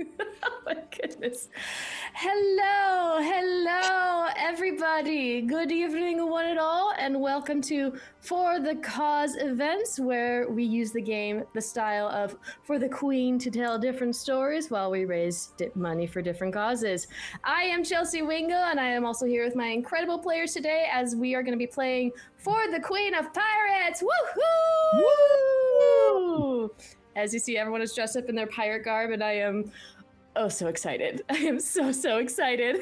Oh my goodness. Hello, everybody. Good evening, one and all, and welcome to For the Cause events, where we use the game, the style of For the Queen to tell different stories while we raise money for different causes. I am Chelsea Wingo, and I am also here with my incredible players today as we are going to be playing For the Queen of Pirates. Woohoo! Woo! As you see, everyone is dressed up in their pirate garb, and I am so excited. I am so excited.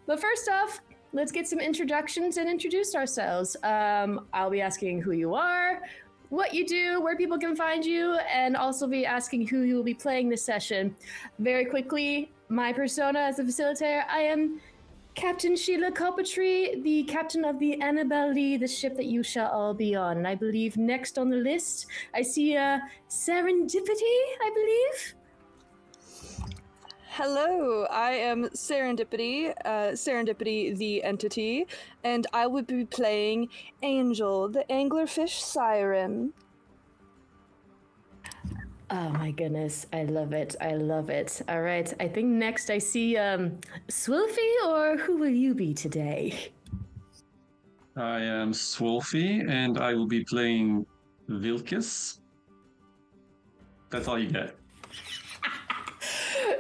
But first off, let's get some introductions and introduce ourselves. I'll be asking who you are, what you do, where people can find you, and also be asking who you will be playing this session. Very quickly, my persona as a facilitator, I am Captain Sheila Coppertree, the captain of the Annabelle Lee, the ship that you shall all be on. And I believe next on the list, I see Serendipity, I believe. Hello, I am Serendipity, Serendipity the entity, and I would be playing Angel, the anglerfish siren. Oh my goodness, I love it. All right, I think next I see Swilfy, or who will you be today? I am Swolfy, and I will be playing Vilkas. That's all you get.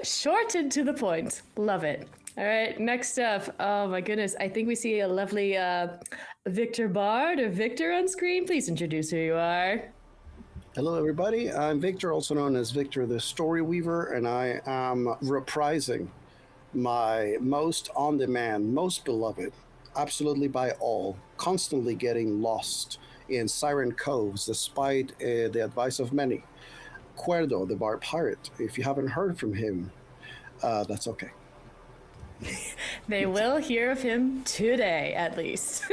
Short and to the point. Love it. All right, next up. Oh my goodness, I think we see a lovely Victor Bard, or Victor on screen. Please introduce who you are. Hello, everybody. I'm Victor, also known as Victor the Story Weaver, and I am reprising my most on-demand, most beloved, absolutely by all, constantly getting lost in Siren Coves, despite the advice of many. Kuerdo, the Bard Pirate. If you haven't heard from him, that's okay. They will hear of him today, at least.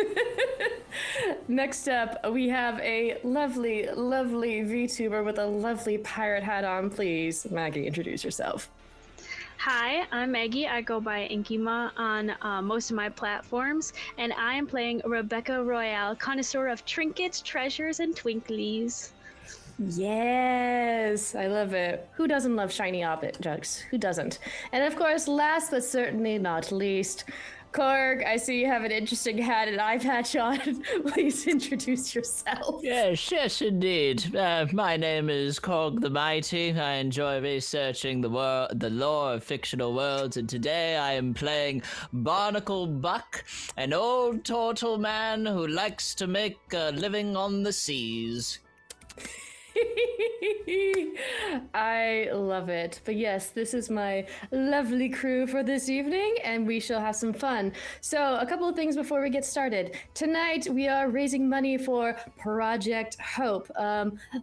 Next up, we have a lovely VTuber with a lovely pirate hat on. Please, Maggie, introduce yourself. Hi, I'm Maggie. I go by Inkima on most of my platforms, and I am playing Rebecca Royalle, connoisseur of trinkets, treasures, and twinklies. Yes, I love it. Who doesn't love shiny objects? Who doesn't? And of course, last but certainly not least, Corg, I see you have an interesting hat and eye patch on. Please introduce yourself. Yes, indeed. My name is Corg the Mighty. I enjoy researching the lore of fictional worlds, and today I am playing Barnacle Buck, an old turtle man who likes to make a living on the seas. I love it. But yes, this is my lovely crew for this evening, and we shall have some fun. So, a couple of things before we get started. Tonight, we are raising money for Project Hope.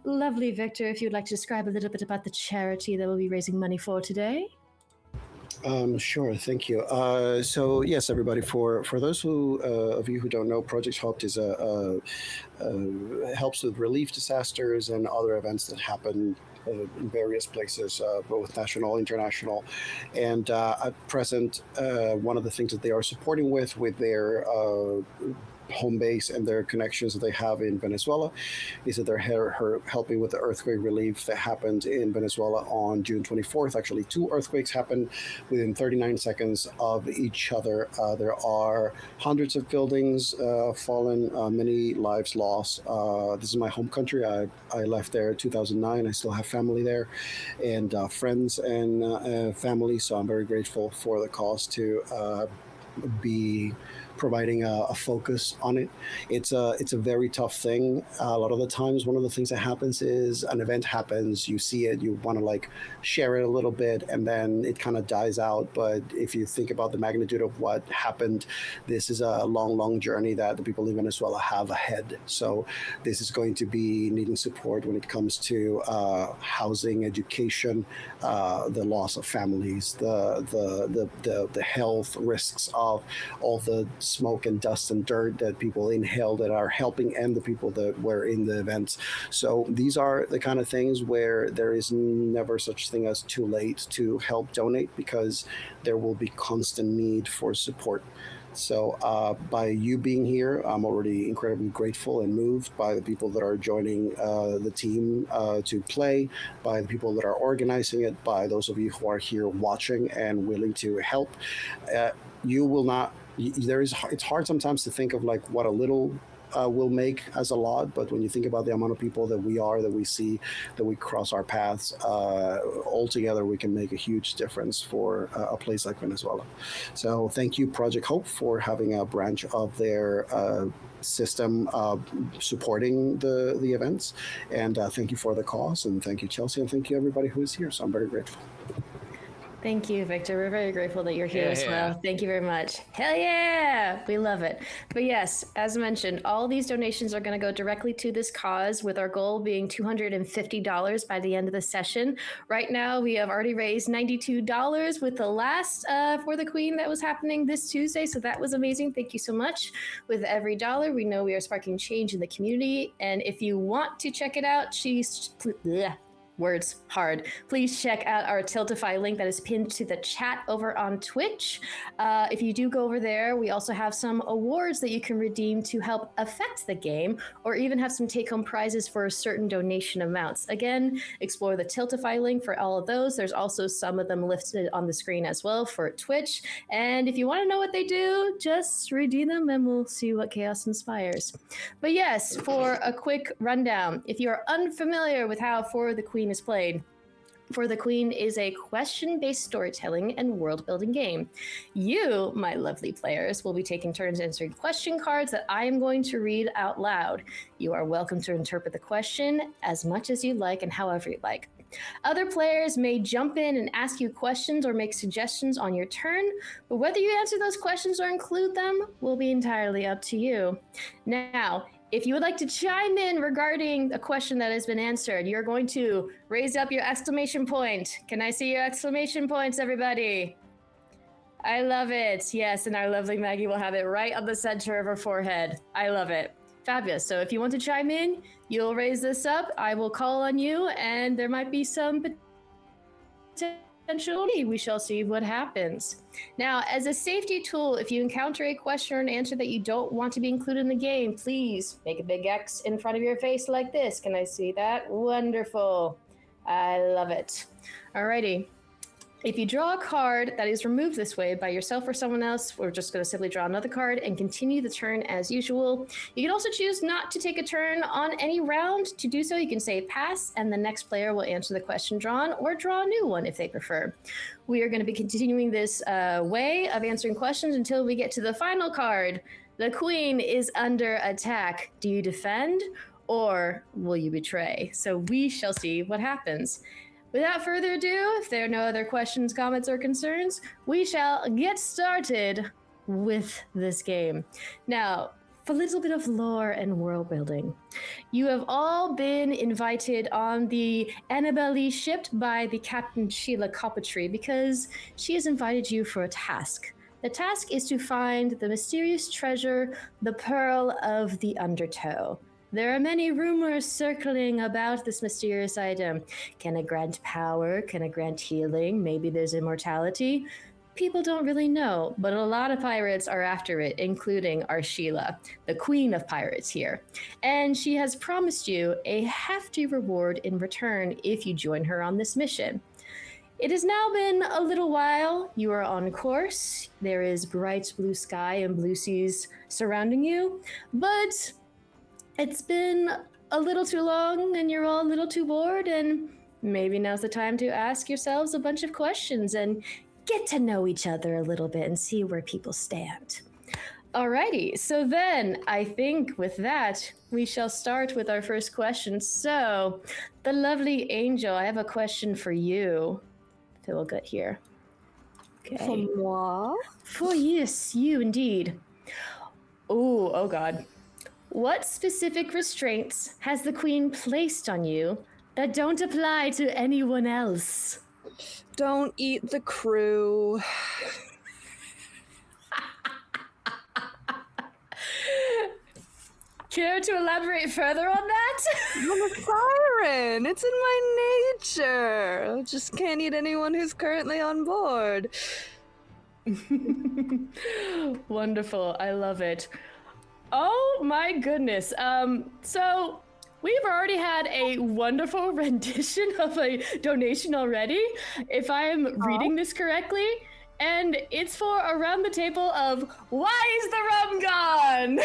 Lovely Victor, if you'd like to describe a little bit about the charity that we'll be raising money for today. Sure, thank you. So yes, everybody, for those of you who don't know, Project Hope is helps with relief disasters and other events that happen in various places, both national, international, and at present, one of the things that they are supporting with their home base and their connections that they have in Venezuela is that they're helping with the earthquake relief that happened in Venezuela on June 24th. Actually, 2 earthquakes happened within 39 seconds of each other. There are hundreds of buildings fallen, many lives lost. This is my home country. I left there in 2009. I still have family there and friends and family, so I'm very grateful for the cause to be providing a focus on it. It's a very tough thing. A lot of the times, one of the things that happens is an event happens, you see it, you want to like share it a little bit, and then it kind of dies out. But if you think about the magnitude of what happened, this is a long journey that the people in Venezuela have ahead. So this is going to be needing support when it comes to housing, education, the loss of families, the health risks of all the smoke and dust and dirt that people inhale that are helping, and the people that were in the events. So these are the kind of things where there is never such thing as too late to help donate, because there will be constant need for support. So by you being here, I'm already incredibly grateful and moved by the people that are joining the team to play, by the people that are organizing it, by those of you who are here watching and willing to help. You will not. It's hard sometimes to think of like what a little will make as a lot, but when you think about the amount of people that we see, that we cross our paths, all together we can make a huge difference for a place like Venezuela. So thank you, Project Hope, for having a branch of their system supporting the events, and thank you for the cause, and thank you, Chelsea, and thank you everybody who is here. So I'm very grateful. Thank you, Victor. We're very grateful that you're here as well. Thank you very much. Hell yeah! We love it. But yes, as mentioned, all these donations are going to go directly to this cause, with our goal being $250 by the end of the session. Right now, we have already raised $92 with the last For the Queen that was happening this Tuesday. So that was amazing. Thank you so much. With every dollar, we know we are sparking change in the community. And if you want to check it out, please check out our Tiltify link that is pinned to the chat over on Twitch. If you do go over there, we also have some awards that you can redeem to help affect the game, or even have some take-home prizes for certain donation amounts. Again, explore the Tiltify link for all of those. There's also some of them listed on the screen as well for Twitch. And if you want to know what they do, just redeem them and we'll see what chaos inspires. But yes, for a quick rundown, if you are unfamiliar with how For the Queen is played, For the Queen is a question-based storytelling and world-building game. You, my lovely players, will be taking turns answering question cards that I am going to read out loud. You are welcome to interpret the question as much as you like and however you like. Other players may jump in and ask you questions or make suggestions on your turn, but whether you answer those questions or include them will be entirely up to you. Now, if you would like to chime in regarding a question that has been answered, you're going to raise up your exclamation point. Can I see your exclamation points, everybody? I love it. Yes, and our lovely Maggie will have it right on the center of her forehead. I love it. Fabulous. So if you want to chime in, you'll raise this up. I will call on you, and there might be some potential. We shall see what happens. Now, as a safety tool, if you encounter a question or an answer that you don't want to be included in the game, please make a big X in front of your face like this. Can I see that? Wonderful. I love it. Alrighty. If you draw a card that is removed this way by yourself or someone else, we're just going to simply draw another card and continue the turn as usual. You can also choose not to take a turn on any round. To do so, you can say pass, and the next player will answer the question drawn, or draw a new one if they prefer. We are going to be continuing this way of answering questions until we get to the final card. The Queen is under attack. Do you defend, or will you betray? So we shall see what happens. Without further ado, if there are no other questions, comments, or concerns, we shall get started with this game. Now, for a little bit of lore and world building. You have all been invited on the Annabelle ship by the Captain Sheila Coppitree because she has invited you for a task. The task is to find the mysterious treasure, the Pearl of the Undertow. There are many rumors circling about this mysterious item. Can it grant power? Can it grant healing? Maybe there's immortality? People don't really know, but a lot of pirates are after it, including our Sheila, the queen of pirates here. And she has promised you a hefty reward in return if you join her on this mission. It has now been a little while. You are on course. There is bright blue sky and blue seas surrounding you, but it's been a little too long and you're all a little too bored, and maybe now's the time to ask yourselves a bunch of questions and get to know each other a little bit and see where people stand. Alrighty, so then I think with that, we shall start with our first question. So, the lovely Angel, I have a question for you. Feel good here. Okay. For moi? For yes, you indeed. Oh God. What specific restraints has the Queen placed on you that don't apply to anyone else? Don't eat the crew. Care to elaborate further on that? I'm a siren. It's in my nature. I just can't eat anyone who's currently on board. Wonderful. I love it. Oh my goodness. So we've already had a wonderful rendition of a donation already, if I am reading this correctly. And it's for around the table of why is the rum gone?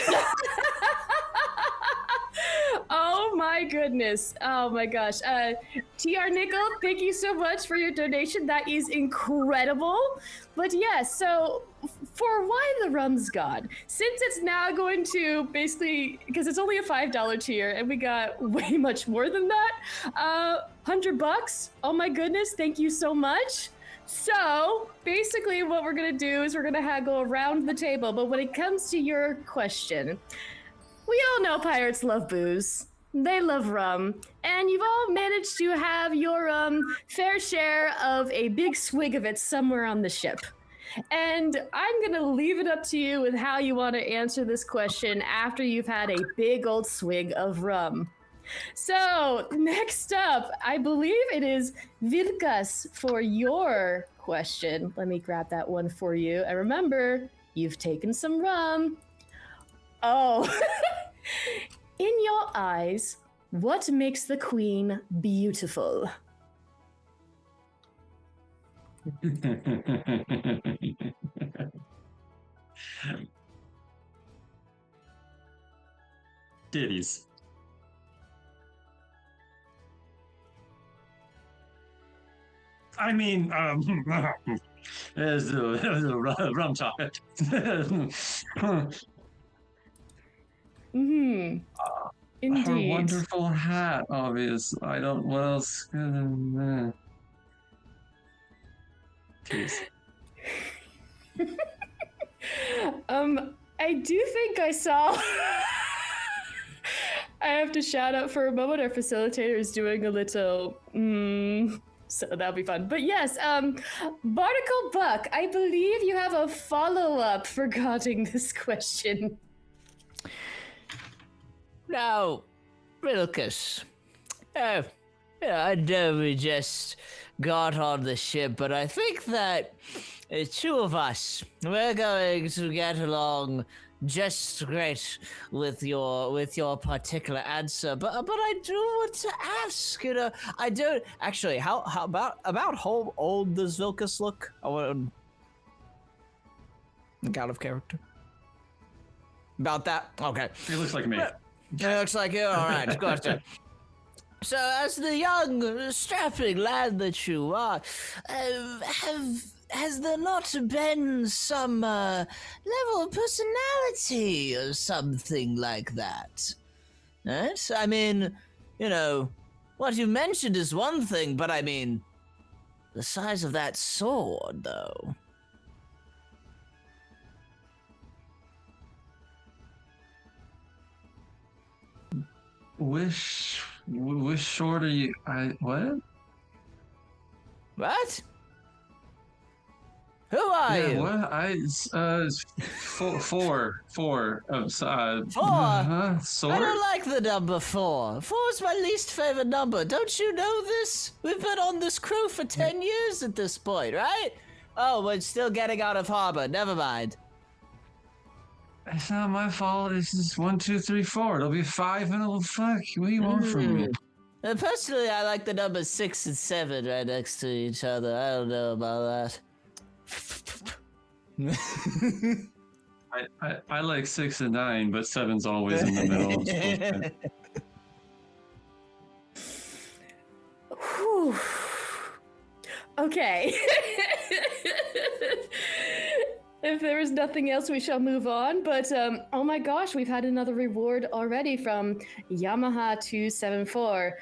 Oh my goodness. Oh my gosh. TR Nickel, thank you so much for your donation. That is incredible. But yes, so for why the rum's gone, since it's now going to basically, because it's only a $5 tier and we got way much more than that, $100. Oh my goodness, thank you so much. So basically what we're gonna do is we're gonna go around the table, but when it comes to your question, we all know pirates love booze. They love rum. And you've all managed to have your fair share of a big swig of it somewhere on the ship. And I'm gonna leave it up to you with how you want to answer this question after you've had a big old swig of rum. So next up, I believe it is Vilkas for your question. Let me grab that one for you. And remember, you've taken some rum. Oh, in your eyes, what makes the queen beautiful? Titties. I mean, there's the rum chocolate. Mm-hmm. Indeed. Her wonderful hat, obvious. I don't. What else? Please. I do think I saw. I have to shout out for a moment. Our facilitator is doing a little. So that'll be fun. But yes, Barnacle Buck, I believe you have a follow-up regarding this question. Now, Vilkas, I know we just got on the ship, but I think that the two of us, we're going to get along just great with your particular answer. But I do want to ask, I don't actually. How about how old does Vilkas look? I want out of character. About that, okay. He looks like me. It looks like you. All right, gotcha. So, as the young, strapping lad that you are, has there not been some level of personality or something like that? Right? I mean, what you mentioned is one thing, but I mean, the size of that sword, though. Wish short are you? What? What? Who are you? What? Four. Four? Sword? I don't like the number 4. 4 is my least favorite number. Don't you know this? We've been on this crew for 10 years at this point, right? Oh, we're still getting out of harbor. Never mind. It's not my fault. It's just 1, 2, 3, 4. It'll be 5 and it'll fuck. What do you want from me? Personally, I like the numbers 6 and 7 right next to each other. I don't know about that. I like 6 and 9, but 7's always in the middle. Whew. Okay. If there is nothing else, we shall move on. But oh my gosh, we've had another reward already from Yamaha274.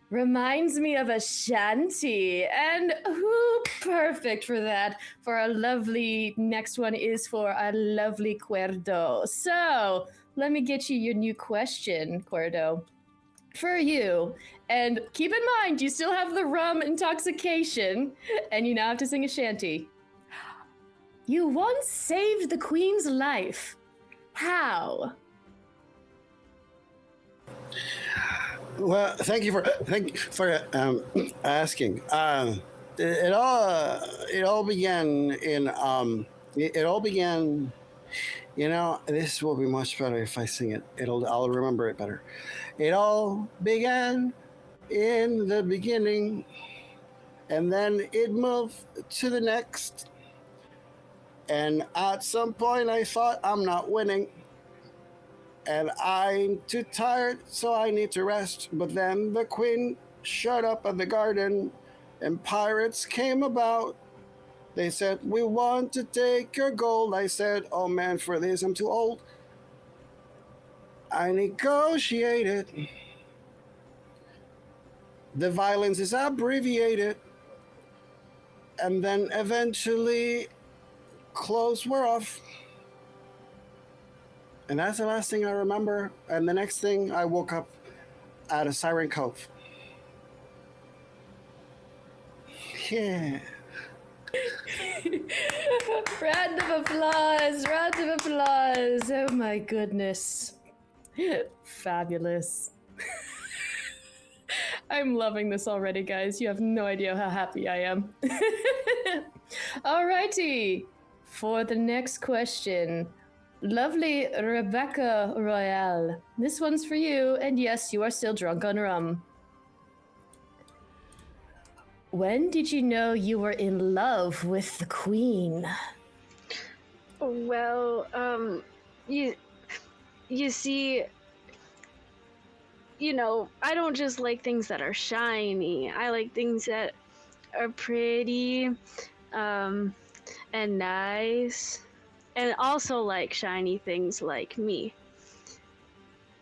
Reminds me of a shanty, and who perfect for that. For our lovely next one is for our lovely Kuerdo. So let me get you your new question, Kuerdo, for you. And keep in mind, you still have the rum intoxication, and you now have to sing a shanty. You once saved the queen's life. How? Well, thank you for asking. It all began in It all began. This will be much better if I sing it. I'll remember it better. It all began in the beginning, and then it moved to the next. And at some point, I thought I'm not winning, and I'm too tired, so I need to rest. But then the queen showed up at the garden, and pirates came about. They said, "We want to take your gold." I said, "Oh man, for this I'm too old." I negotiated. The violence is abbreviated. And then eventually, clothes were off. And that's the last thing I remember. And the next thing, I woke up at a Siren Cove. Yeah. Round of applause! Round of applause! Oh my goodness. Fabulous. I'm loving this already, guys. You have no idea how happy I am. Alrighty. For the next question, lovely Rebecca Royalle. This one's for you, and yes, you are still drunk on rum. When did you know you were in love with the queen? Well, you see, I don't just like things that are shiny. I like things that are pretty, and nice, and also like shiny things like me.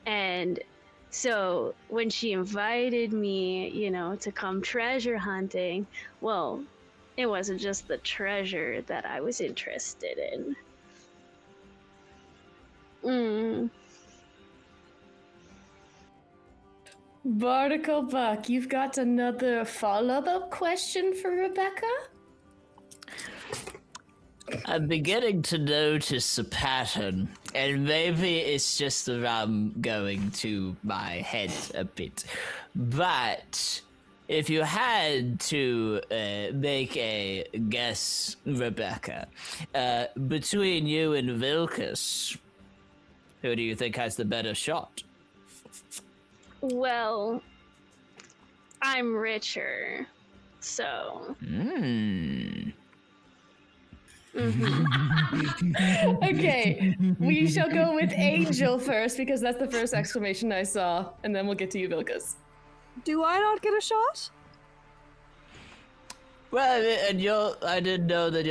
And so when she invited me, to come treasure hunting, well, it wasn't just the treasure that I was interested in. Barnacle Buck, you've got another follow-up question for Rebecca? I'm beginning to notice a pattern, and maybe it's just the rum going to my head a bit. But if you had to make a guess, Rebecca, between you and Vilkas, who do you think has the better shot? Well, I'm richer, so... Okay, we shall go with Angel first, because that's the first exclamation I saw, and then we'll get to you, Vilkas. Do I not get a shot? Well, and I didn't know that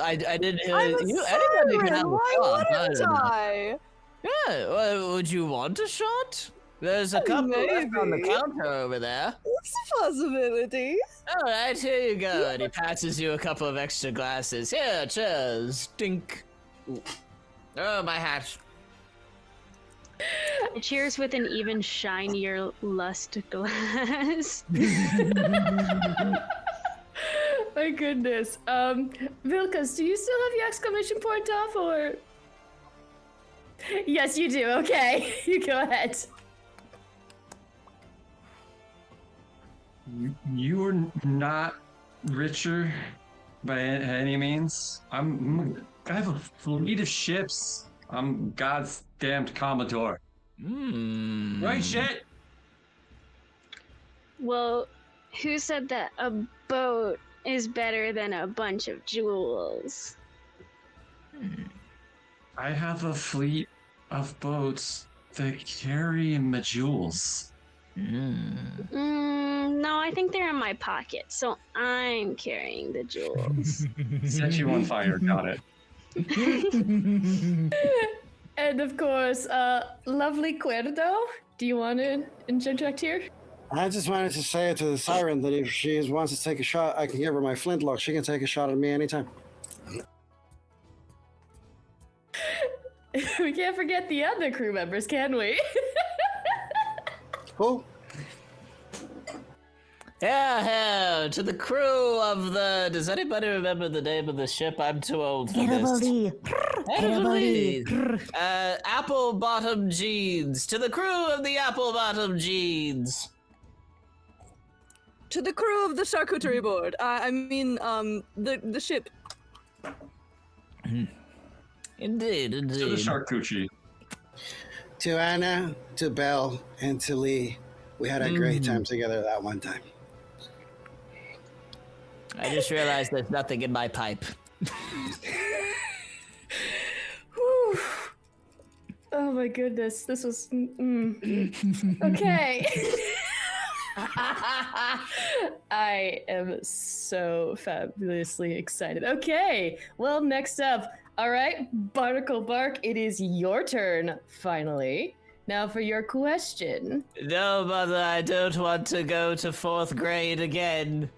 I didn't hear I'm a you. Anybody can siren. have a Why shot. wouldn't I? Yeah, well, would you want a shot? There's a couple left on the Maybe. counter over there. It's a possibility. All right, here you go. And he passes you a couple of extra glasses. Here, cheers. Dink. Ooh. Oh, my hat. Cheers with an even shinier lust glass. My goodness. Vilkas, do you still have your exclamation point off, or? Yes, you do. Okay, you go ahead. You're not richer by any means. I have a fleet of ships. I'm God's damned Commodore. Right, shit? Well, who said that a boat is better than a bunch of jewels? I have a fleet of boats that carry my jewels. No, I think they're in my pocket, so I'm carrying the jewels. Set you on fire, got it. And of course, lovely Kuerdo, do you want to interject here? I just wanted to say to the siren that if she wants to take a shot, I can give her my flintlock. She can take a shot at me anytime. We can't forget the other crew members, can we? Who? Yeah, to the crew of the... Does anybody remember the name of the ship? I'm too old for this. Apple Bottom Jeans. To the crew of the Apple Bottom Jeans. To the crew of the charcuterie board. The ship. Indeed, To the indeed. charcuterie. To Anna, to Belle, and to Lee, we had a great time together that one time. I just realized there's nothing in my pipe. Whew. Oh my goodness, this was. Okay. I am so fabulously excited. Okay, well, next up. All right, Barnacle Bark, it is your turn, finally. Now for your question. No, Mother, I don't want to go to 4th grade again.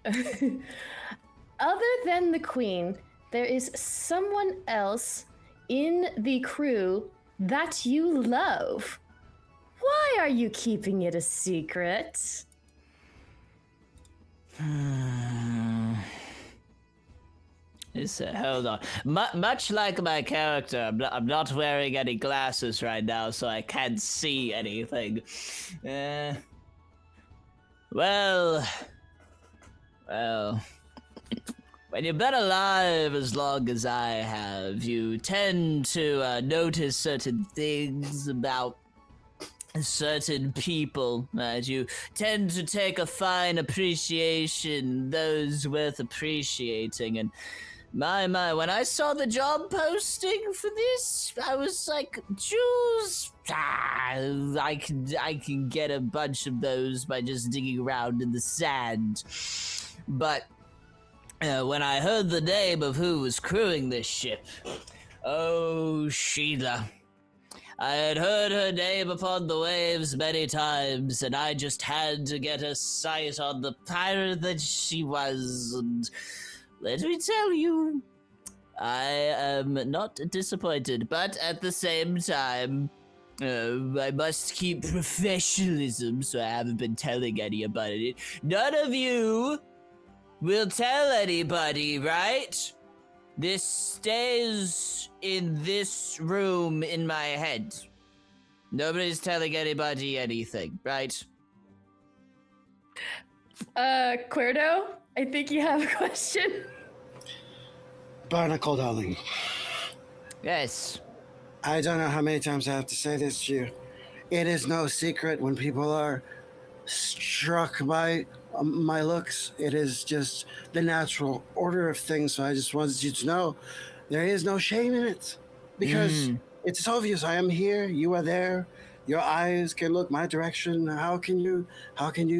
Other than the queen, there is someone else in the crew that you love. Why are you keeping it a secret? Hold on. Much like my character, I'm not wearing any glasses right now, so I can't see anything. Well, when you've been alive as long as I have, you tend to notice certain things about certain people. You tend to take a fine appreciation, those worth appreciating, and my, when I saw the job posting for this, I was like, Jews, I can get a bunch of those by just digging around in the sand. But when I heard the name of who was crewing this ship, oh, Sheila. I had heard her name upon the waves many times, and I just had to get a sight on the pirate that she was, and let me tell you, I am not disappointed, but at the same time, I must keep professionalism, so I haven't been telling anybody. None of you will tell anybody, right? This stays in this room in my head. Nobody's telling anybody anything, right? Kuerdo, I think you have a question. Barnacle, darling, Yes. I don't know how many times I have to say this to you. It is no secret when people are struck by my looks. It is just the natural order of things. So I just wanted you to know there is no shame in it, because it's obvious. I am here. You are there. Your eyes can look my direction. How can you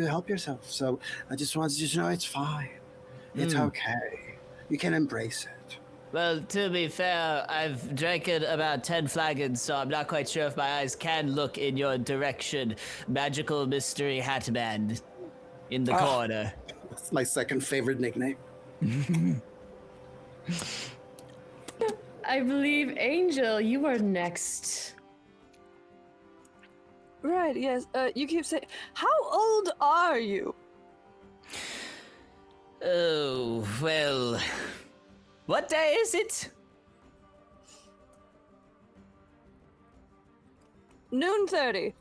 help yourself? So I just wanted you to know it's fine. It's okay. You can embrace it. Well, to be fair, I've drank it about 10 flagons, so I'm not quite sure if my eyes can look in your direction. Magical Mystery Hat Man in the corner. That's my second favorite nickname. I believe, Angel, you are next. Right, yes. You keep saying, how old are you? Oh, well. What day is it? Noon 30.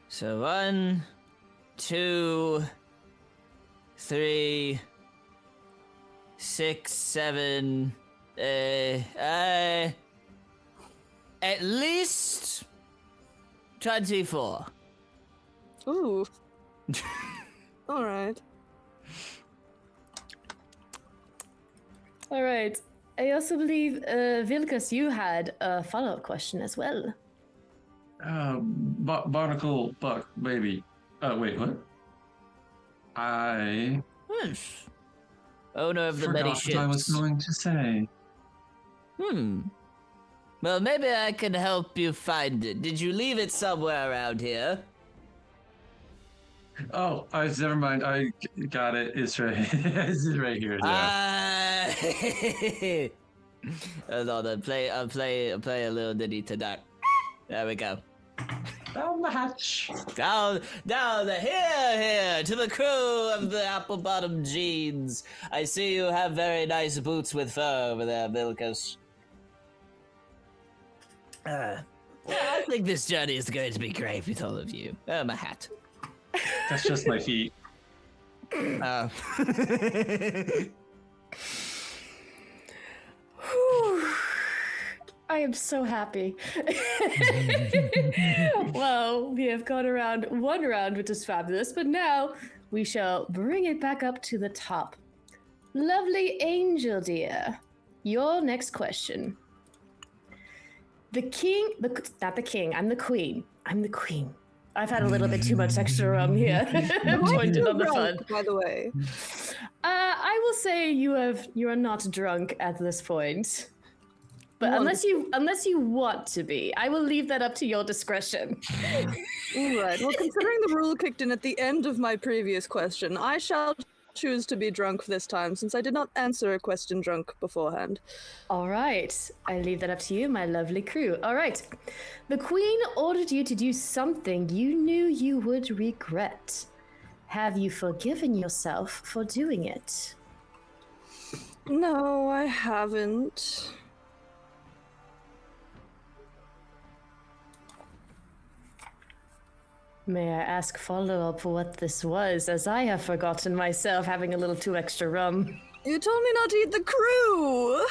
So 1, 2, 3, 6, 7, at least 24. Ooh. All right. All right. I also believe, Vilkas, you had a follow-up question as well. Barnacle Buck, baby. Wait, what? I Owner of the many forgot ships. what I was going to say. Well, maybe I can help you find it. Did you leave it somewhere around here? Oh, never mind. I got it. It's right. It's right here. Yeah. Hold on, I'll play a little ditty to that. There we go. Down the hatch. Down, here, to the crew of the apple bottom jeans. I see you have very nice boots with fur over there, Vilkas. I think this journey is going to be great with all of you. Oh, my hat. That's just my feet. I am so happy. Well, we have gone around one round, which is fabulous, but now we shall bring it back up to the top. Lovely Angel, dear. Your next question. Not the king, I'm the queen. I'm the queen. I've had a little bit too much extra rum here. Joined in on the fun. By the way. I will say you are not drunk at this point. But unless you want to be, I will leave that up to your discretion. All right. Well, considering the rule kicked in at the end of my previous question, I shall choose to be drunk this time, since I did not answer a question drunk beforehand. All right. I leave that up to you, my lovely crew. All right. The queen ordered you to do something you knew you would regret. Have you forgiven yourself for doing it? No, I haven't. May I ask follow-up what this was, as I have forgotten myself, having a little too extra rum. You told me not to eat the crew!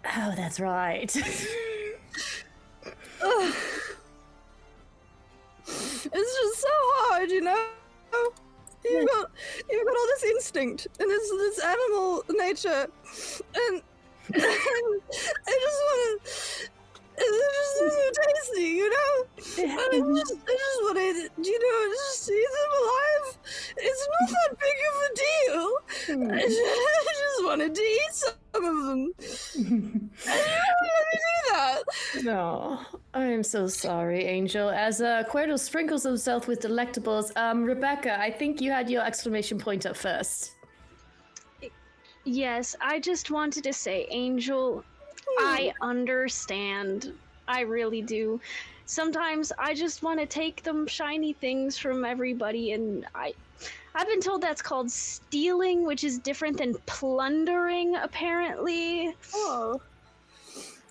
Oh, that's right. It's just so hard, you know? You've got all this instinct and this animal nature, and I just want to. It's just so tasty, you know? I just want to, just see them alive. It's not that big of a deal. I just wanted to eat some of them. I didn't let me do that. No, I am so sorry, Angel. As Kuerdo sprinkles himself with delectables, Rebecca, I think you had your exclamation point up first. Yes, I just wanted to say, Angel, I understand. I really do. Sometimes I just want to take them shiny things from everybody, and I've been told that's called stealing, which is different than plundering, apparently. Oh.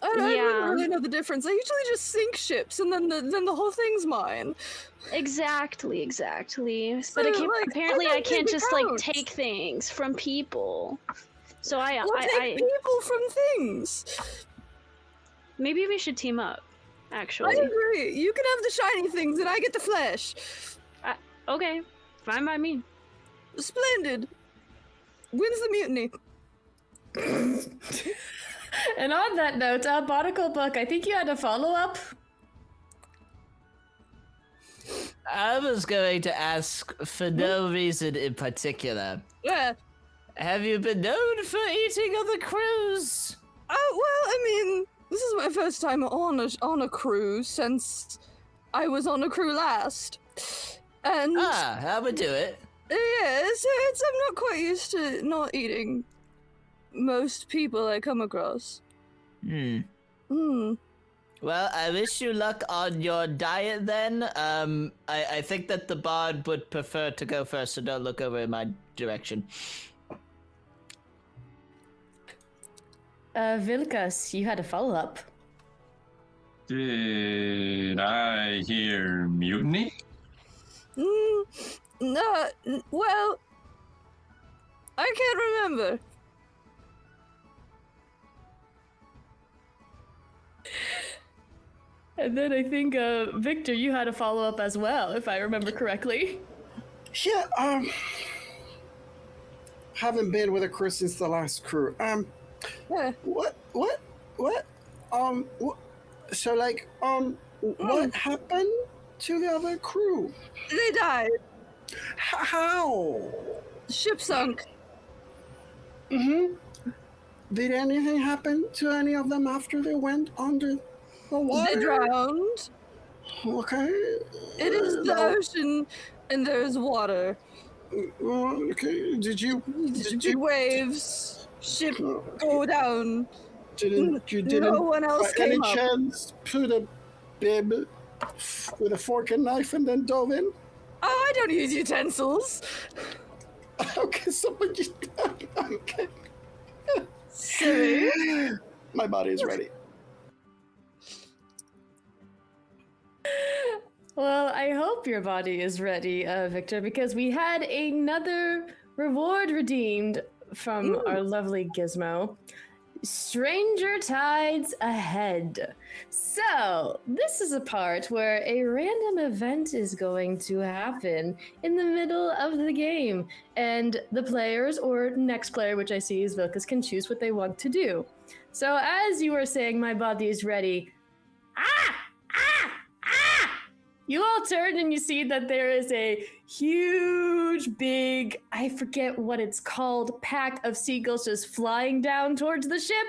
I don't really know the difference. I usually just sink ships, and then the whole thing's mine. Exactly. So, But apparently I can't just counts. take things from people. So take people from things. Maybe we should team up, actually. I agree. You can have the shiny things, and I get the flesh. Okay, fine by me. Splendid. Wins the mutiny. And on that note, Barnacle Buck, I think you had a follow-up? I was going to ask for no reason in particular. Yeah. Have you been known for eating other crews? Oh, well, I mean, this is my first time on a cruise since I was on a crew last. And How would do it? yeah, so I'm not quite used to not eating most people I come across. Well, I wish you luck on your diet then. I think that the bard would prefer to go first, so don't look over in my direction. Vilkas, you had a follow-up. Did I hear mutiny? No, well, I can't remember. And then I think, Victor, you had a follow-up as well, if I remember correctly. Yeah, haven't been with a crew since the last crew. Yeah. What? So like, what happened to the other crew? They died. How? Ship sunk. Did anything happen to any of them after they went under the water? They drowned. Okay. It is the ocean, and there's water. Okay. Did you Waves. Ship go down. didn't No one else by any came up. chance put a bib with a fork and knife and then dove in? Oh, I don't use utensils. Okay, somebody. Okay. Silly. My body is ready. Well, I hope your body is ready, Victor, because we had another reward redeemed from our lovely Gizmo. Stranger Tides Ahead. So, this is a part where a random event is going to happen in the middle of the game, and the players, or next player, which I see is Vilkas, can choose what they want to do. So, as you were saying, my body is ready. You all turn and you see that there is a huge, big, I forget what it's called, pack of seagulls just flying down towards the ship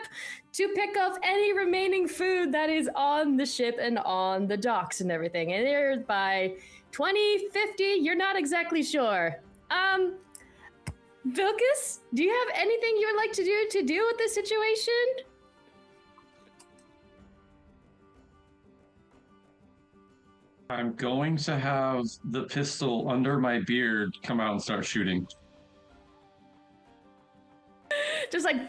to pick up any remaining food that is on the ship and on the docks and everything. And they're by 20, 50, you're not exactly sure. Vilkas, do you have anything you would like to deal with this situation? I'm going to have the pistol under my beard come out and start shooting. Just like...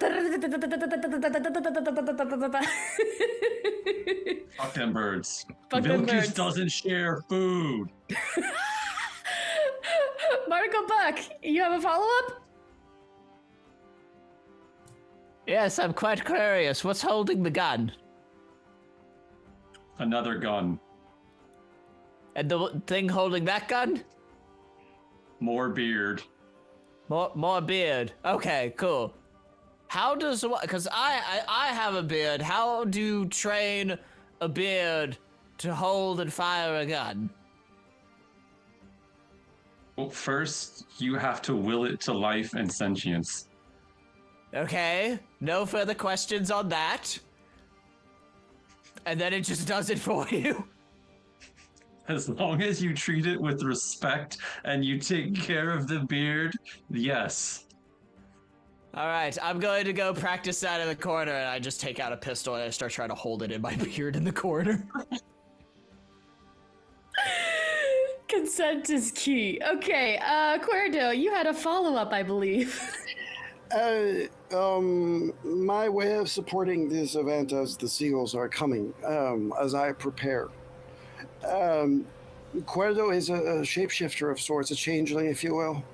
Fuck them birds. Fuck them Vilkas birds. doesn't share food. Barnacle Buck, you have a follow-up? Yes, I'm quite curious. What's holding the gun? Another gun. And the thing holding that gun? More beard. More beard. Okay, cool. How does, because I have a beard. How do you train a beard to hold and fire a gun? Well, first, you have to will it to life and sentience. Okay, no further questions on that. And then it just does it for you. As long as you treat it with respect and you take care of the beard, yes. All right, I'm going to go practice that in the corner, and I just take out a pistol and I start trying to hold it in my beard in the corner. Consent is key. Okay, Kuerdo, you had a follow-up, I believe. My way of supporting this event as the seagulls are coming, as I prepare. Kuerdo is a shapeshifter of sorts, a changeling, if you will.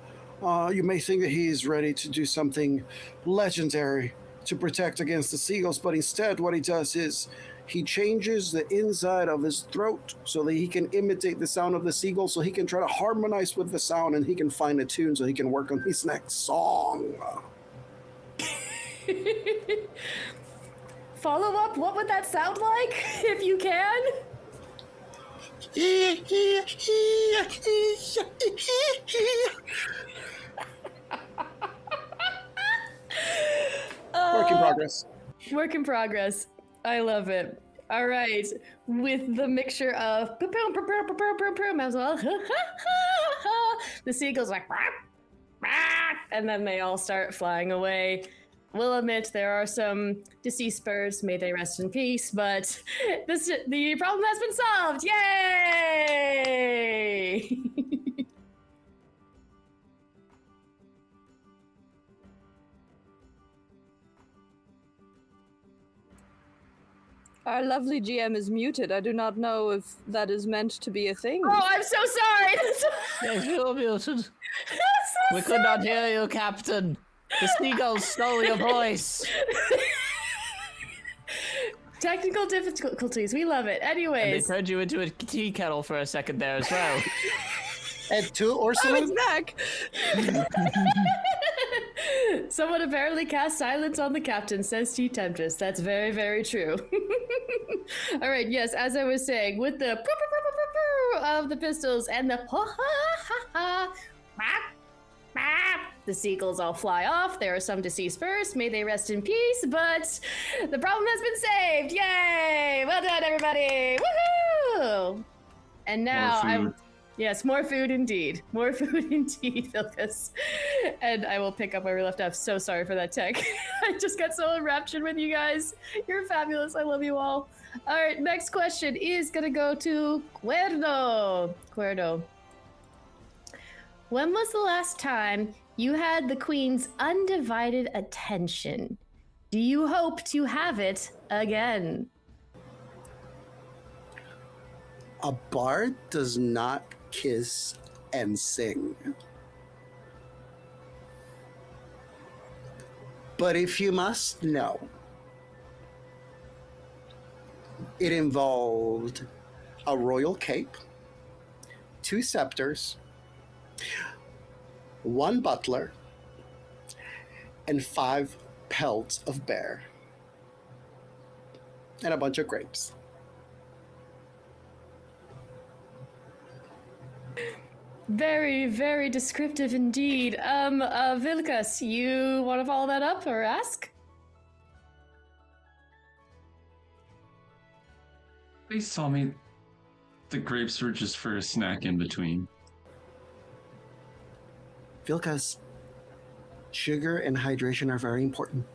You may think that he is ready to do something legendary to protect against the seagulls, but instead what he does is he changes the inside of his throat so that he can imitate the sound of the seagull, so he can try to harmonize with the sound and he can find a tune so he can work on his next song. Follow up, what would that sound like, if you can? Work in progress. Work in progress. I love it. All right, with the mixture of as well, the seagulls like, and then they all start flying away. We'll admit there are some deceased birds, may they rest in peace, but the problem has been solved. Yay! Our lovely GM is muted. I do not know if that is meant to be a thing. Oh, I'm so sorry. Yes, you're muted. So We could not hear you, Captain. The seagulls stole your voice. Technical difficulties, we love it. And they Anyways. turned you into a tea kettle for a second there as well. And to Oh, Ursula, it's back! Someone apparently cast silence on the captain, says T. Tempest. That's very, very true. All right, yes, as I was saying, with the of the pistols and the the seagulls all fly off. There are some deceased birds. May they rest in peace, but the problem has been saved. Yay! Well done, everybody! Woohoo! And now More food. Yes, more food indeed. More food indeed, Vilkas. And I will pick up where we left off. So sorry for that tech. I just got so enraptured with you guys. You're fabulous. I love you all. All right, next question is going to go to Kuerdo. Kuerdo. When was the last time you had the Queen's undivided attention? Do you hope to have it again? a bard does not kiss and sing. But if you must know, It involved a royal cape, 2 scepters, 1 butler, and 5 pelts of bear, and a bunch of grapes. Very, very descriptive indeed. Vilkas, you want to follow that up or ask? They saw me. The grapes were just for a snack in between. Vilkas, sugar and hydration are very important.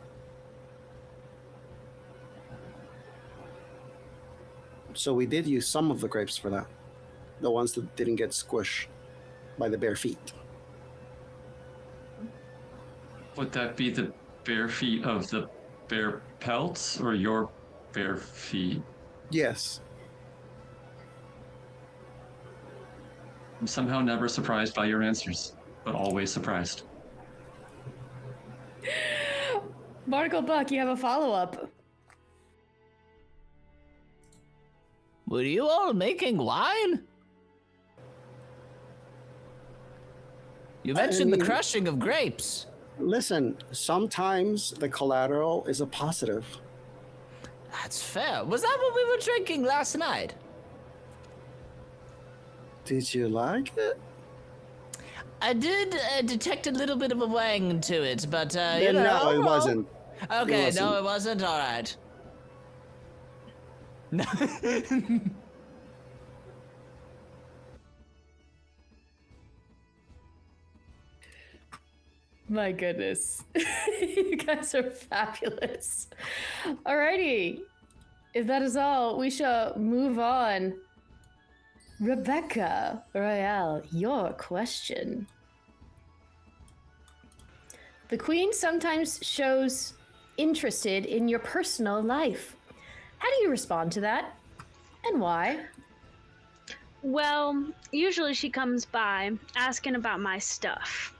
So we did use some of the grapes for that. The ones that didn't get squished by the bare feet. Would that be the bare feet of the bear pelts or your bare feet? Yes. I'm somehow never surprised by your answers, but always surprised. Barnacle Buck, you have a follow-up. Were you all making wine? You mentioned the crushing of grapes. Listen, sometimes the collateral is a positive. That's fair. Was that what we were drinking last night? Did you like it? I did detect a little bit of a wang to it, but you know. No, it wasn't. Okay, It no, wasn't. it wasn't. All right. My goodness. You guys are fabulous. Alrighty. If that is all, we shall move on. Rebecca Royalle, your question. The Queen sometimes shows interested in your personal life. How do you respond to that? And why? Well, usually she comes by asking about my stuff.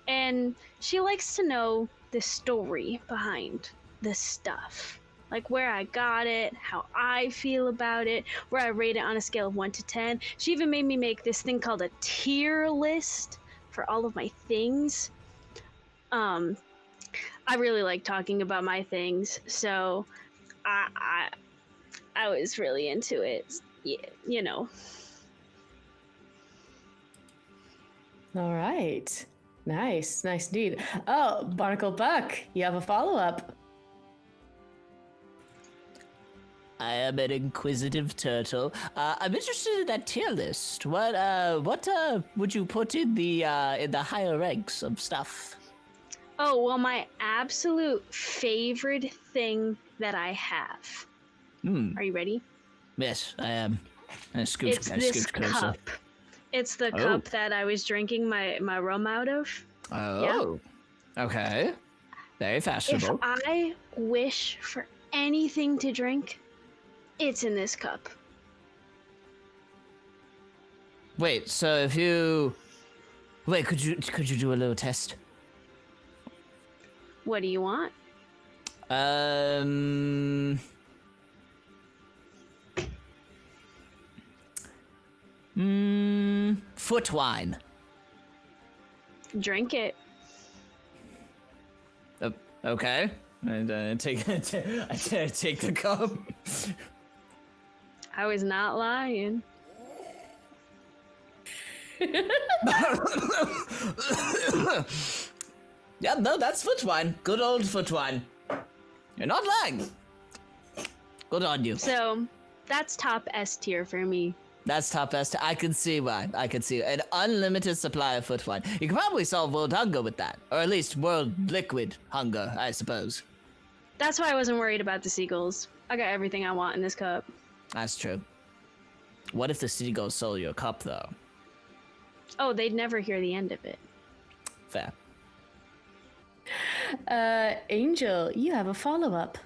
And she likes to know the story behind the stuff. Like where I got it, how I feel about it, where I rate it on a scale of 1 to 10. She even made me make this thing called a tier list for all of my things. I really like talking about my things, so I was really into it. Yeah, you know. All right. Nice indeed. Oh, Barnacle Buck, you have a follow-up. I am an inquisitive turtle. I'm interested in that tier list. What would you put in the higher ranks of stuff? Oh, well, my absolute favorite thing that I have. Are you ready? Yes, I am. I scooped, It's I this scooped closer. cup. It's the cup that I was drinking my rum out of. Oh, okay. Very If fashionable. I wish for anything to drink, it's in this cup. Wait, so if you... Wait, could you do a little test? What do you want? Foot wine. Drink it. Okay. And take the cup. I was not lying. Yeah, no, that's foot wine. Good old foot wine. You're not lying. Good on you. So, that's top S tier for me. That's top best. I can see why. I can see an unlimited supply of foot wine. You can probably solve world hunger with that, or at least world liquid hunger, I suppose. That's why I wasn't worried about the seagulls. I got everything I want in this cup. That's true. What if the seagulls stole your cup, though? Oh, they'd never hear the end of it. Fair. Angel, you have a follow-up.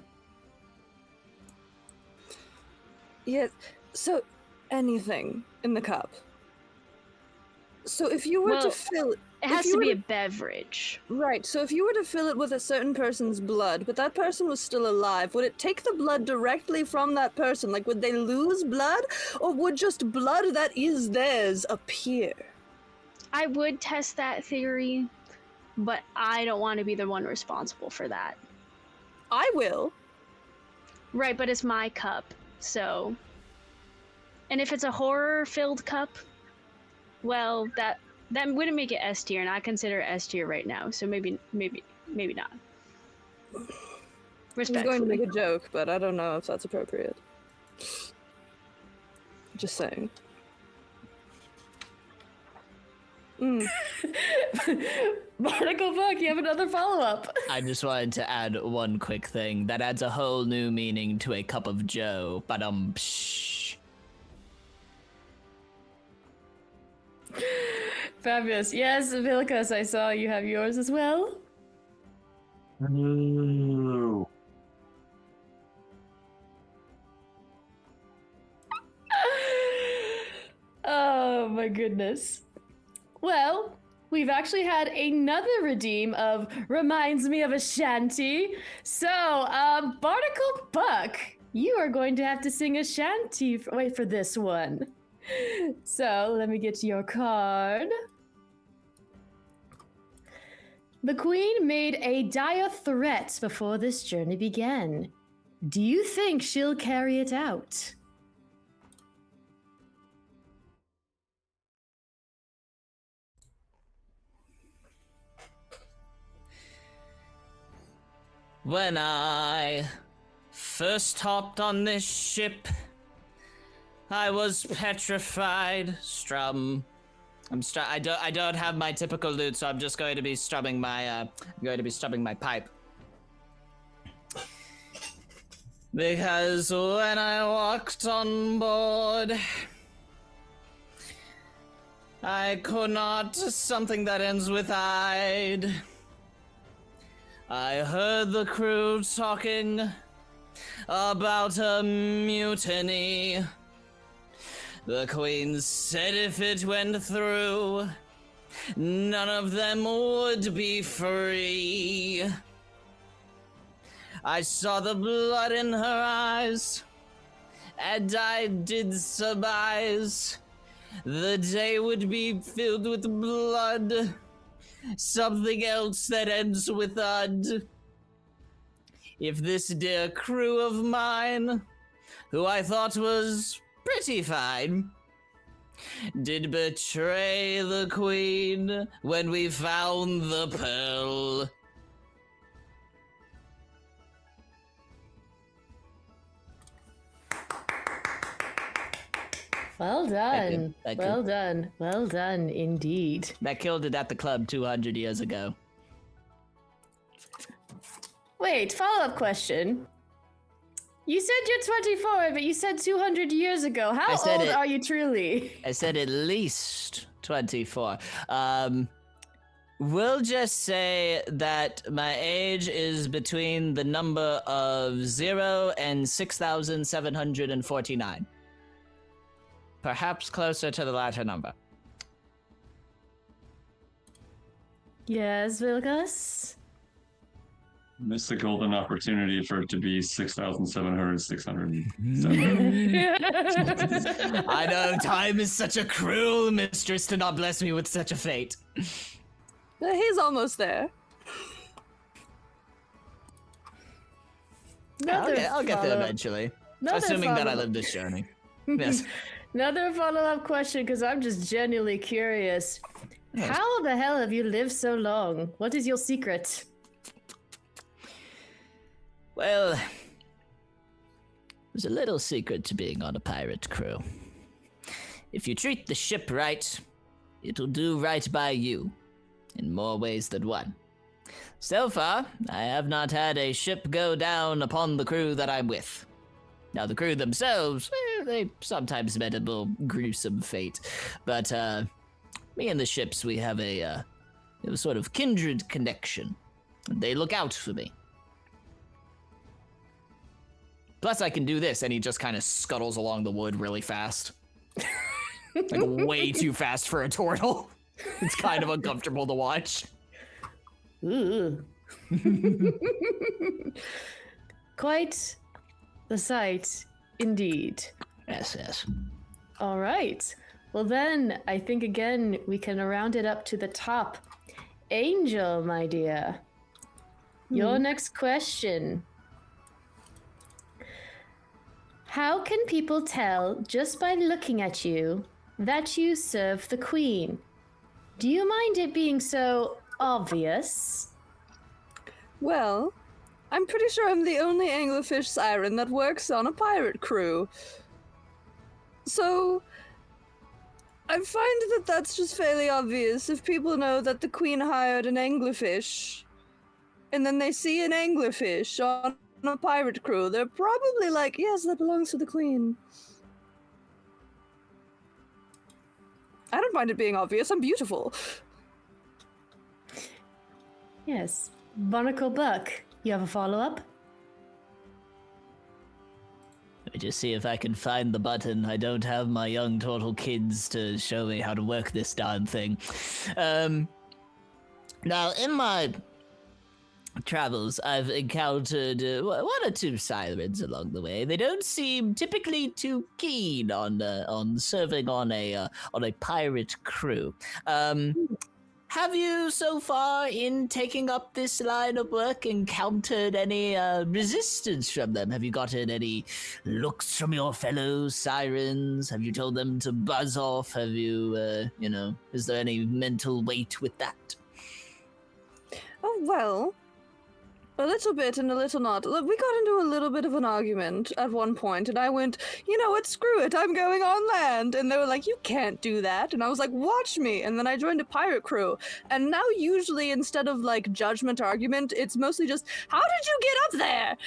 Yeah, so anything in the cup. So if you were to Well- fill It has to be a beverage. Right, so if you were to fill it with a certain person's blood, but that person was still alive, would it take the blood directly from that person? Like, would they lose blood? Or would just blood that is theirs appear? I would test that theory, but I don't want to be the one responsible for that. I will. Right, but it's my cup, so... And if it's a horror-filled cup, well, that wouldn't make it S tier, and I consider it S tier right now, so maybe not. I was Respectfully. going to make a joke, but I don't know if that's appropriate. Just saying. Barnacle Buck, you have another follow-up. I just wanted to add one quick thing that adds a whole new meaning to a cup of joe. Psh. Fabulous. Yes, Vilkas, I saw you have yours as well. Ooh. Oh my goodness. Well, we've actually had another redeem of reminds me of a shanty. So, Barnacle Buck, you are going to have to sing a shanty for this one. So, let me get your card. The Queen made a dire threat before this journey began. Do you think she'll carry it out? When I first hopped on this ship, I was petrified. I don't have my typical lute, so I'm just going to be strumming my pipe. Because when I walked on board, I could not something that ends with I'd. I heard the crew talking about a mutiny. The Queen said if it went through, none of them would be free. I saw the blood in her eyes, and I did surmise the day would be filled with blood. Something else that ends with "ud." If this dear crew of mine, who I thought was pretty fine, did betray the Queen when we found the pearl. Well done. Thank you. Well done. Well done indeed. That killed it at the club 200 years ago. Wait, follow-up question. You said you're 24, but you said 200 years ago. How old are you truly? I said at least 24. We'll just say that my age is between the number of 0 and 6,749. Perhaps closer to the latter number. Yes, Vilkas? Missed the golden opportunity for it to be 6,707. I know, time is such a cruel mistress to not bless me with such a fate. He's almost there. I'll get there eventually. Assuming that I live this journey. Yes. Another follow-up question, because I'm just genuinely curious. Yes. How the hell have you lived so long? What is your secret? Well, there's a little secret to being on a pirate crew. If you treat the ship right, it'll do right by you, in more ways than one. So far, I have not had a ship go down upon the crew that I'm with. Now, the crew themselves, they sometimes met a little gruesome fate. But, me and the ships, we have a sort of kindred connection. And they look out for me. Plus, I can do this, and he just kind of scuttles along the wood really fast. Like, way too fast for a turtle. It's kind of uncomfortable to watch. Ooh. Quite the sight, indeed. Yes, yes. All right. Well, then, I think again we can round it up to the top. Angel, my dear. Your next question. How can people tell just by looking at you that you serve the Queen? Do you mind it being so obvious? Well, I'm pretty sure I'm the only anglerfish siren that works on a pirate crew. So, I find that that's just fairly obvious if people know that the Queen hired an anglerfish, and then they see an anglerfish on a pirate crew, they're probably like, yes, that belongs to the Queen. I don't mind it being obvious, I'm beautiful. Yes. Barnacle Buck, you have a follow-up? Let me just see if I can find the button. I don't have my young turtle kids to show me how to work this darn thing. Now, in my travels, I've encountered one or two sirens along the way. They don't seem typically too keen on serving on a pirate crew. Have you, so far in taking up this line of work, encountered any resistance from them? Have you gotten any looks from your fellow sirens? Have you told them to buzz off? Have you, is there any mental weight with that? Oh, well, a little bit and a little not. Look, we got into a little bit of an argument at one point, and I went, you know what, screw it, I'm going on land. And they were like, you can't do that. And I was like, watch me. And then I joined a pirate crew. And now usually instead of like judgment argument, it's mostly just, how did you get up there?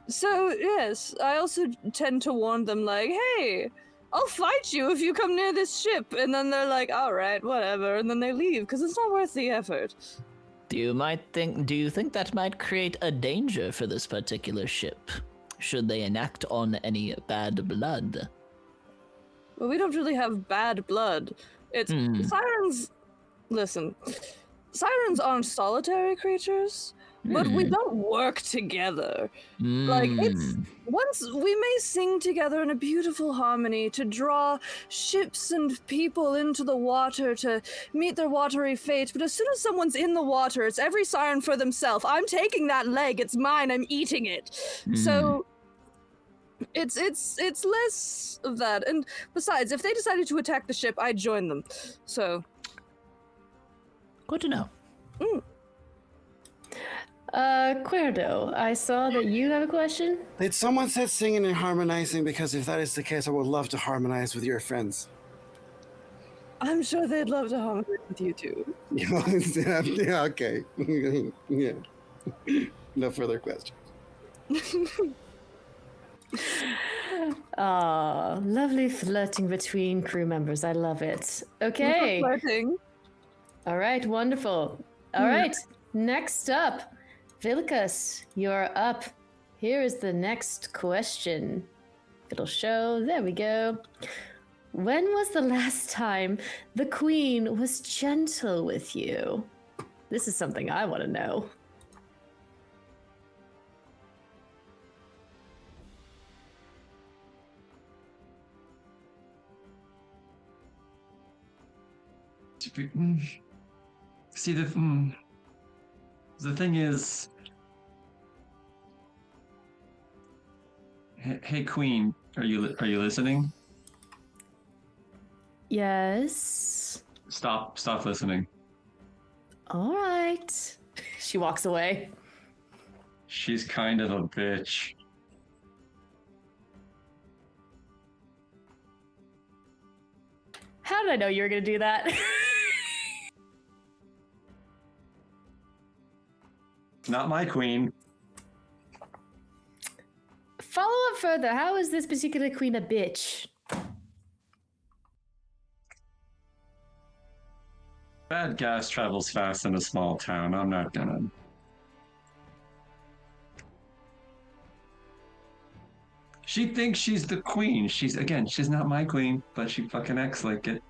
So, yes, I also tend to warn them like, hey, I'll fight you if you come near this ship. And then they're like, all right, whatever. And then they leave because it's not worth the effort. Do you think that might create a danger for this particular ship? Should they enact on any bad blood? Well, we don't really have bad blood. It's sirens. Listen, sirens aren't solitary creatures, but we don't work together. Like, it's once we may sing together in a beautiful harmony to draw ships and people into the water to meet their watery fate, but as soon as someone's in the water, it's every siren for themselves. I'm taking that leg, it's mine, I'm eating it. So it's less of that. And besides, if they decided to attack the ship, I'd join them. So good to know. Kuerdo, I saw that you have a question. Did someone said singing and harmonizing? Because if that is the case, I would love to harmonize with your friends. I'm sure they'd love to harmonize with you too. Yeah, okay. Yeah. No further questions. Aw, lovely flirting between crew members. I love it. Okay. Flirting. All right, wonderful. All right, next up, Vilkas, you're up. Here is the next question. It'll show, there we go. When was the last time the Queen was gentle with you? This is something I want to know. See, the thing is, hey Queen, are you listening? Yes. Stop listening. All right. She walks away. She's kind of a bitch. How did I know you were gonna do that? Not my queen. Follow up further. How is this particular queen a bitch? Bad gas travels fast in a small town. I'm not gonna. She thinks she's the queen. She's not my queen, but she fucking acts like it.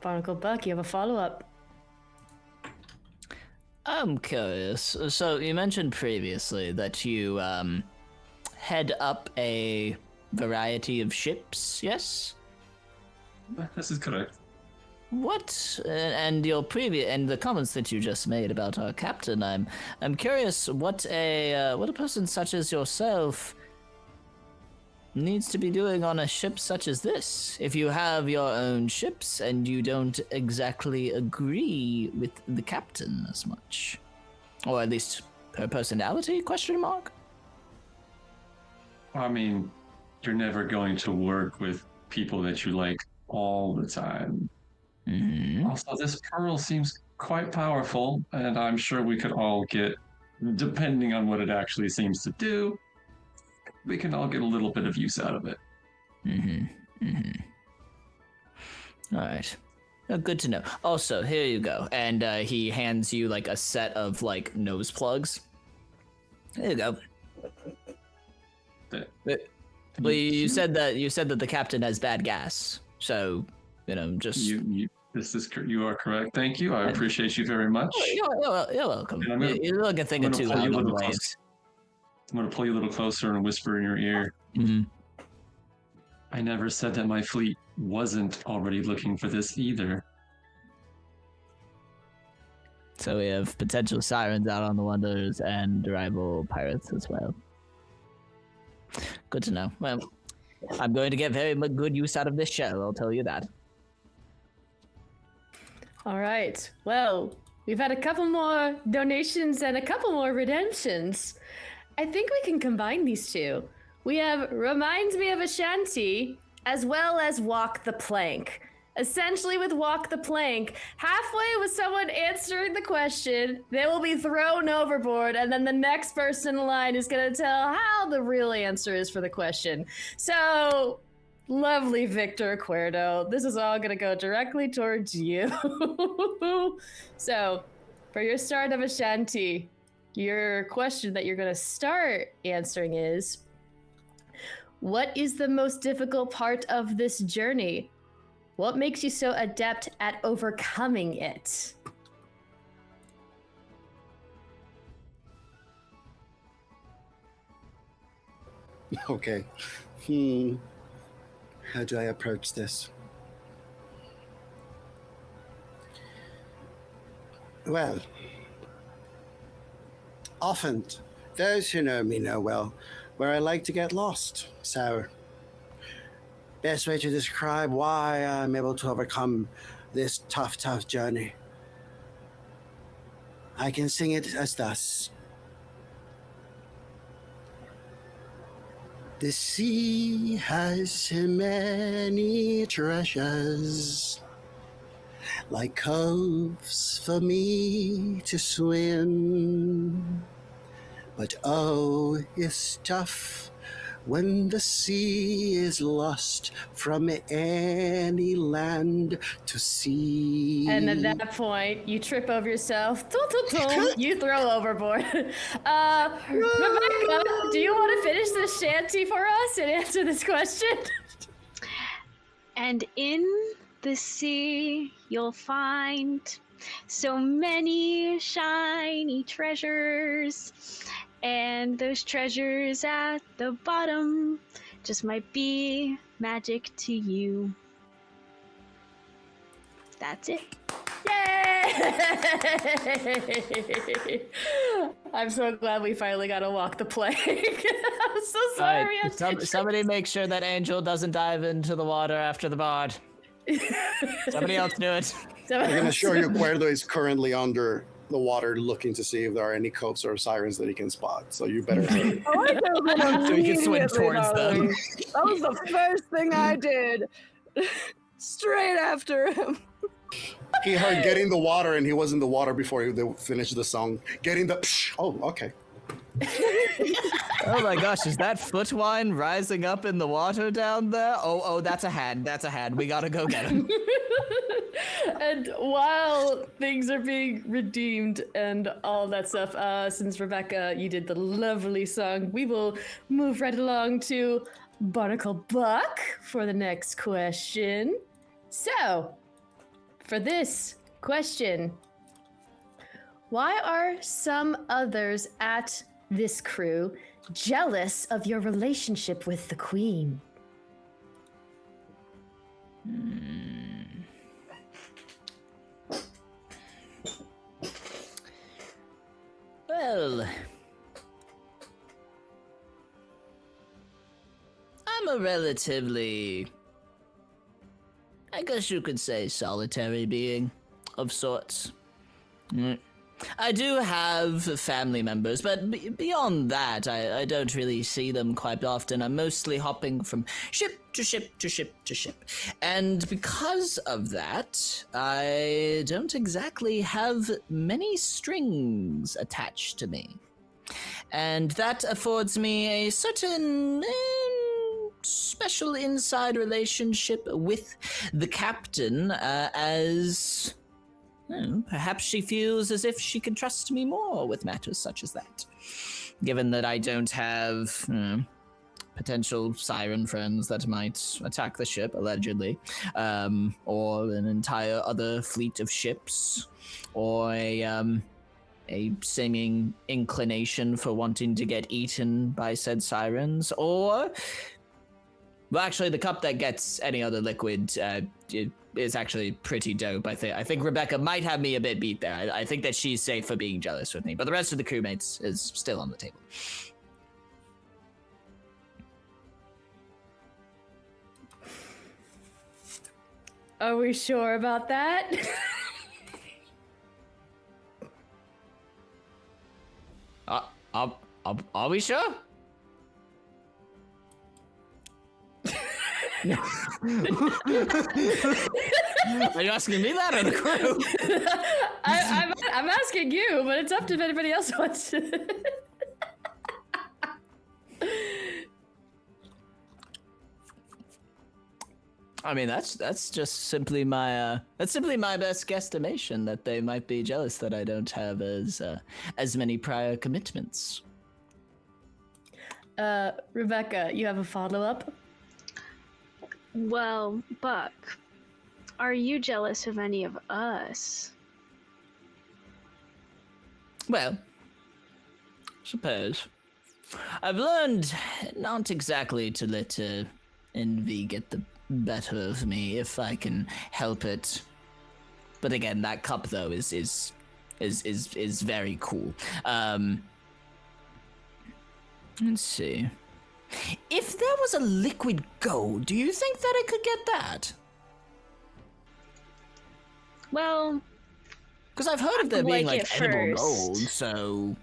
Barnacle Buck, you have a follow-up. I'm curious. So you mentioned previously that you head up a variety of ships, yes? This is correct. What and your previous and the comments that you just made about our captain, I'm curious what a person such as yourself needs to be doing on a ship such as this. If you have your own ships and you don't exactly agree with the captain as much, or at least her personality? Question mark. I mean, you're never going to work with people that you like all the time. Mm-hmm. Also, this pearl seems quite powerful, and I'm sure we could all get, depending on what it actually seems to do, we can all get a little bit of use out of it. Mm-hmm. Mm-hmm. All right. Good to know. Also, here you go. And he hands you like a set of like nose plugs. There you go. Well, you said that the captain has bad gas, so just you are correct. Thank you. I appreciate you very much. You're welcome. You're like a thing or two loud on the waves. I'm going to pull you a little closer and whisper in your ear. Mm-hmm. I never said that my fleet wasn't already looking for this either. So we have potential sirens out on the Wonders and rival pirates as well. Good to know. Well, I'm going to get very good use out of this shell, I'll tell you that. All right. Well, we've had a couple more donations and a couple more redemptions. I think we can combine these two. We have Reminds Me of a Shanty, as well as Walk the Plank. Essentially, with Walk the Plank, halfway with someone answering the question, they will be thrown overboard, and then the next person in line is going to tell how the real answer is for the question. So, lovely Victor Kuerdo, this is all going to go directly towards you. So, for your start of a shanty, your question that you're going to start answering is, what is the most difficult part of this journey? What makes you so adept at overcoming it? Okay. How do I approach this? Well, often, those who know me know well where I like to get lost. So, best way to describe why I'm able to overcome this tough journey. I can sing it as thus. The sea has many treasures, like coves for me to swim. But oh, it's tough when the sea is lost from any land to sea. And at that point, you trip over yourself. You throw overboard. Rebecca, do you want to finish this shanty for us and answer this question? And in the sea, you'll find so many shiny treasures. And those treasures at the bottom just might be magic to you. That's it. Yay! I'm so glad we finally got to walk the plank. I'm so sorry. Somebody make sure that Angel doesn't dive into the water after the bard. Somebody else do it. I can assure you, Kuerdo is currently under the water looking to see if there are any coves or sirens that he can spot. So you better hurry. Oh, I know them So you can swim towards them. That was the first thing I did. Straight after him. He heard get in the water and he was in the water before they finished the song. Getting the oh, okay. Oh my gosh, is that foot wine rising up in the water down there? Oh, that's a hand. That's a hand. We gotta go get him. And while things are being redeemed and all that stuff, since Rebecca, you did the lovely song, we will move right along to Barnacle Buck for the next question. So, for this question. Why are some others at this crew jealous of your relationship with the queen? Well, I'm a relatively, I guess you could say, solitary being of sorts. I do have family members, but beyond that, I don't really see them quite often. I'm mostly hopping from ship to ship to ship to ship. And because of that, I don't exactly have many strings attached to me. And that affords me a certain special inside relationship with the captain, as perhaps she feels as if she can trust me more with matters such as that. Given that I don't have potential siren friends that might attack the ship, allegedly, or an entire other fleet of ships, or a seeming inclination for wanting to get eaten by said sirens, or... Well, actually, the cup that gets any other liquid is actually pretty dope. I think Rebecca might have me a bit beat there. I think that she's safe for being jealous with me, but the rest of the crewmates is still on the table. Are we sure about that? Are we sure? Are you asking me that or the crew? I'm asking you, but it's up to if anybody else wants to. I mean, that's just simply my best guesstimation that they might be jealous that I don't have as many prior commitments. Rebecca, you have a follow-up? Well, Buck, are you jealous of any of us? Well, suppose. I've learned not exactly to let envy get the better of me if I can help it. But again, that cup though is very cool. Let's see. If there was a liquid gold, do you think that I could get that? Well, because I've heard of there being like edible first. gold, so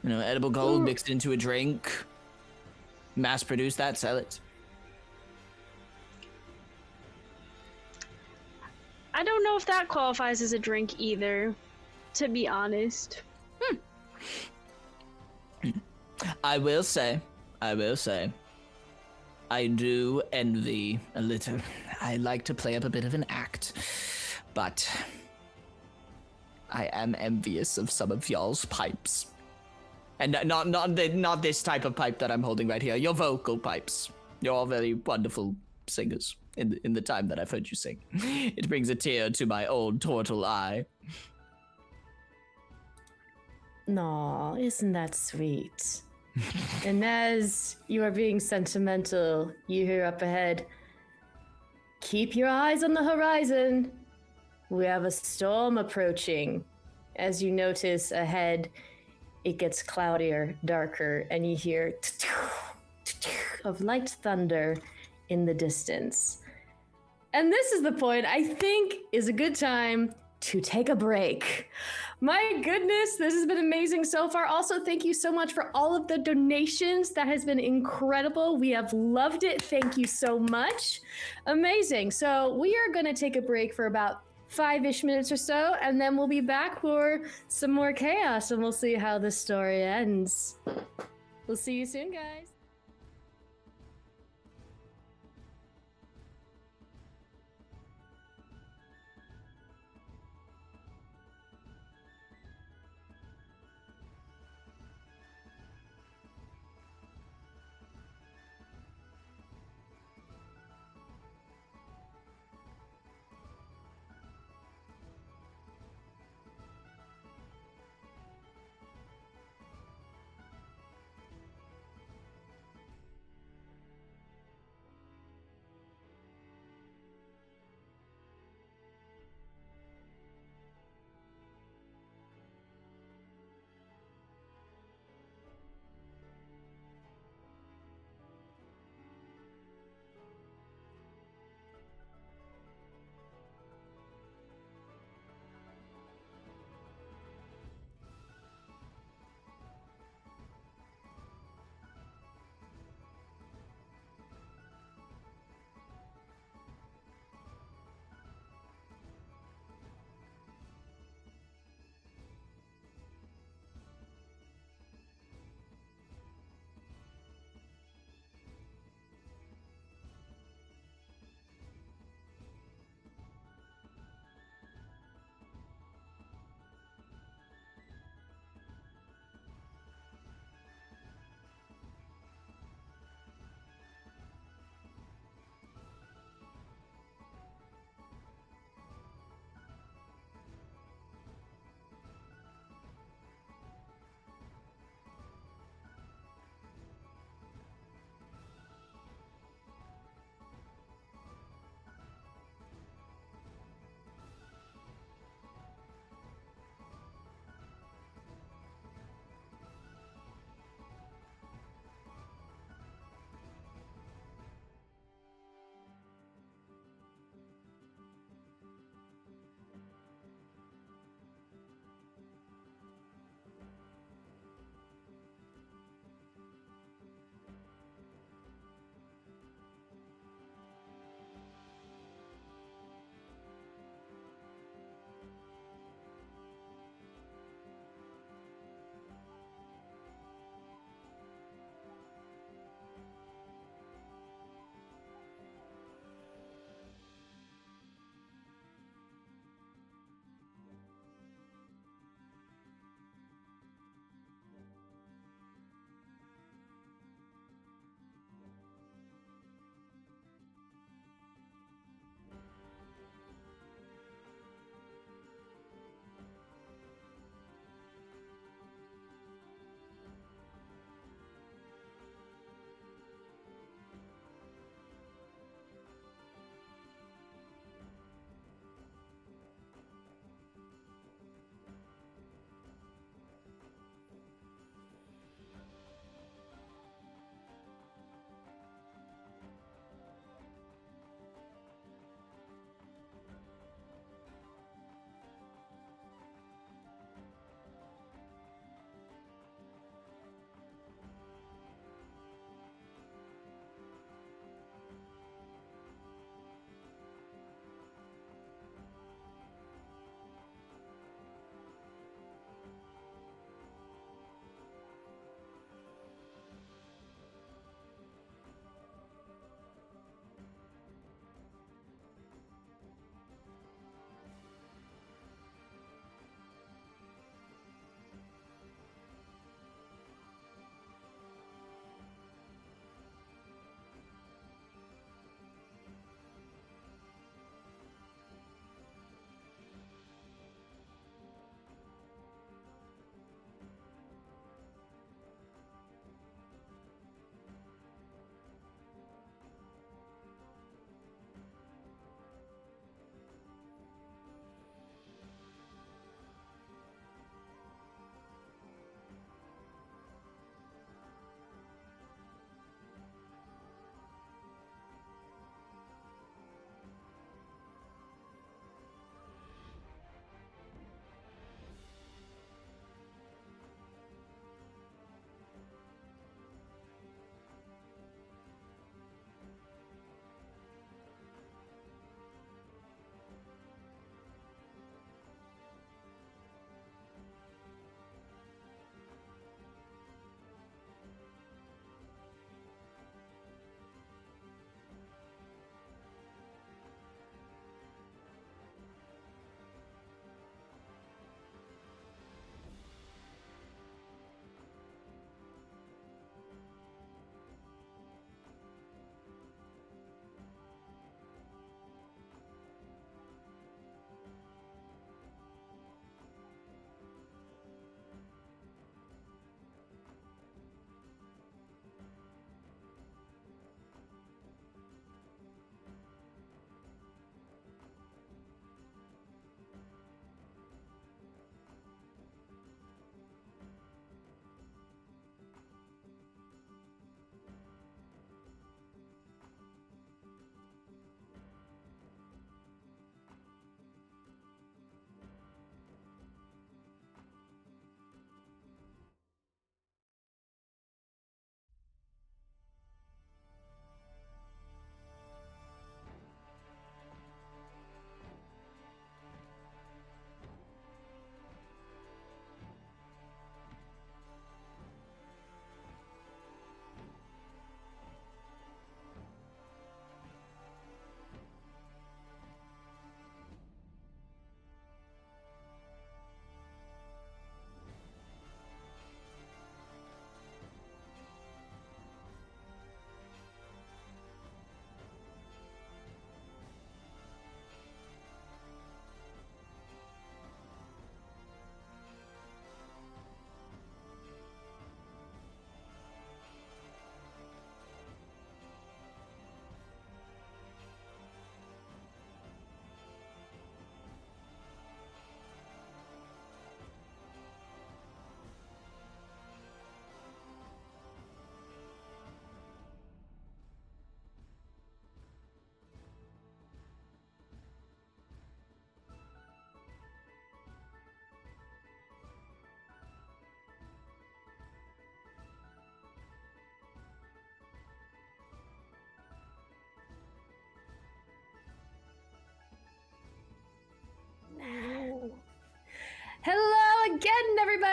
edible gold mixed into a drink, mass produce that, sell it. I don't know if that qualifies as a drink either, to be honest. I will say, I do envy a little. I like to play up a bit of an act, but I am envious of some of y'all's pipes. And not this type of pipe that I'm holding right here, your vocal pipes. You're all very wonderful singers in the time that I've heard you sing. It brings a tear to my old turtle eye. Aw, isn't that sweet? And as you are being sentimental, you hear up ahead, keep your eyes on the horizon. We have a storm approaching. As you notice ahead, it gets cloudier, darker, and you hear of light thunder in the distance. And this is the point I think is a good time to take a break. My goodness, this has been amazing so far. Also, thank you so much for all of the donations. That has been incredible. We have loved it. Thank you so much. Amazing. So we are going to take a break for about 5-ish minutes or so, and then we'll be back for some more chaos, and we'll see how this story ends. We'll see you soon, guys.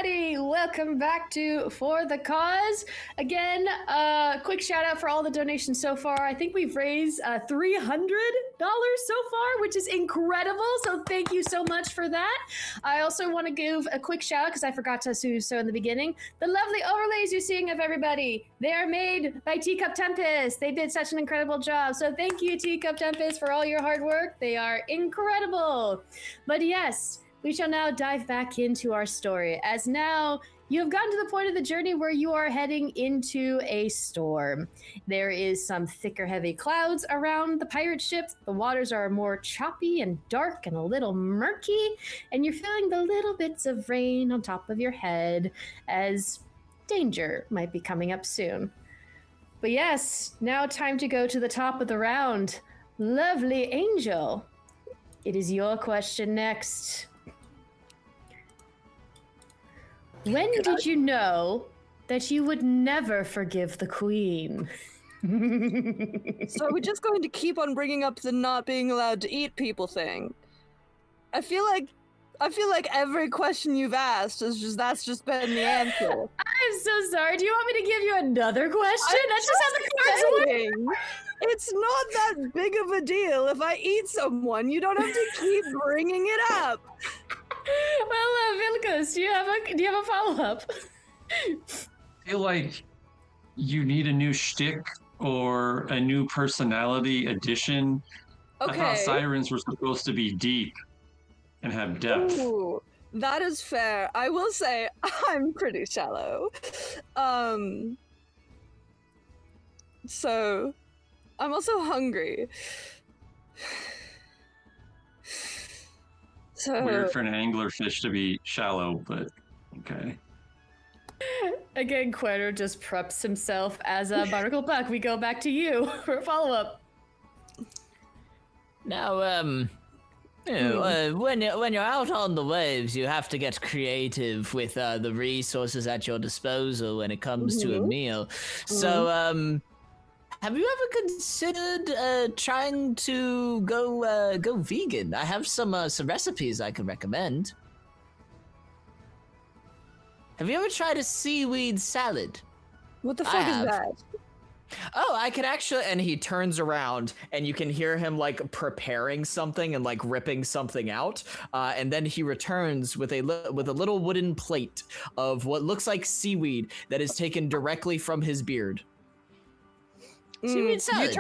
everybody! Welcome back to For the Cause. Again, quick shout out for all the donations so far. I think we've raised $300 so far, which is incredible. So thank you so much for that. I also want to give a quick shout out because I forgot to do so in the beginning. The lovely overlays you're seeing of everybody, they are made by Teacup Tempest. They did such an incredible job. So thank you, Teacup Tempest, for all your hard work. They are incredible. But yes, we shall now dive back into our story, as now you have gotten to the point of the journey where you are heading into a storm. There is some thicker, heavy clouds around the pirate ship. The waters are more choppy and dark and a little murky, and you're feeling the little bits of rain on top of your head as danger might be coming up soon. But yes, now time to go to the top of the round. Lovely Angel, it is your question next. When did you know that you would never forgive the queen? So are we just going to keep on bringing up the not being allowed to eat people thing? I feel like every question you've asked is that's just been the answer. I'm so sorry. Do you want me to give you another question? That's just how the cards work. It's not that big of a deal. If I eat someone, you don't have to keep bringing it up. Well, Vilkas, do you have a follow-up? I feel like you need a new shtick or a new personality addition. Okay. I thought sirens were supposed to be deep and have depth. Ooh, that is fair. I will say I'm pretty shallow. So I'm also hungry. So Weird for an anglerfish to be shallow, but okay. Again, Kuerdo just preps himself as a Barnacle Buck. We go back to you for a follow-up. Now, when you're out on the waves, you have to get creative with the resources at your disposal when it comes to a meal. So, have you ever considered trying to go vegan? I have some recipes I can recommend. Have you ever tried a seaweed salad? what the fuck is that? Oh, I can actually, and he turns around and you can hear him like preparing something and like ripping something out. And then he returns with a little wooden plate of what looks like seaweed that is taken directly from his beard. Seaweed salad.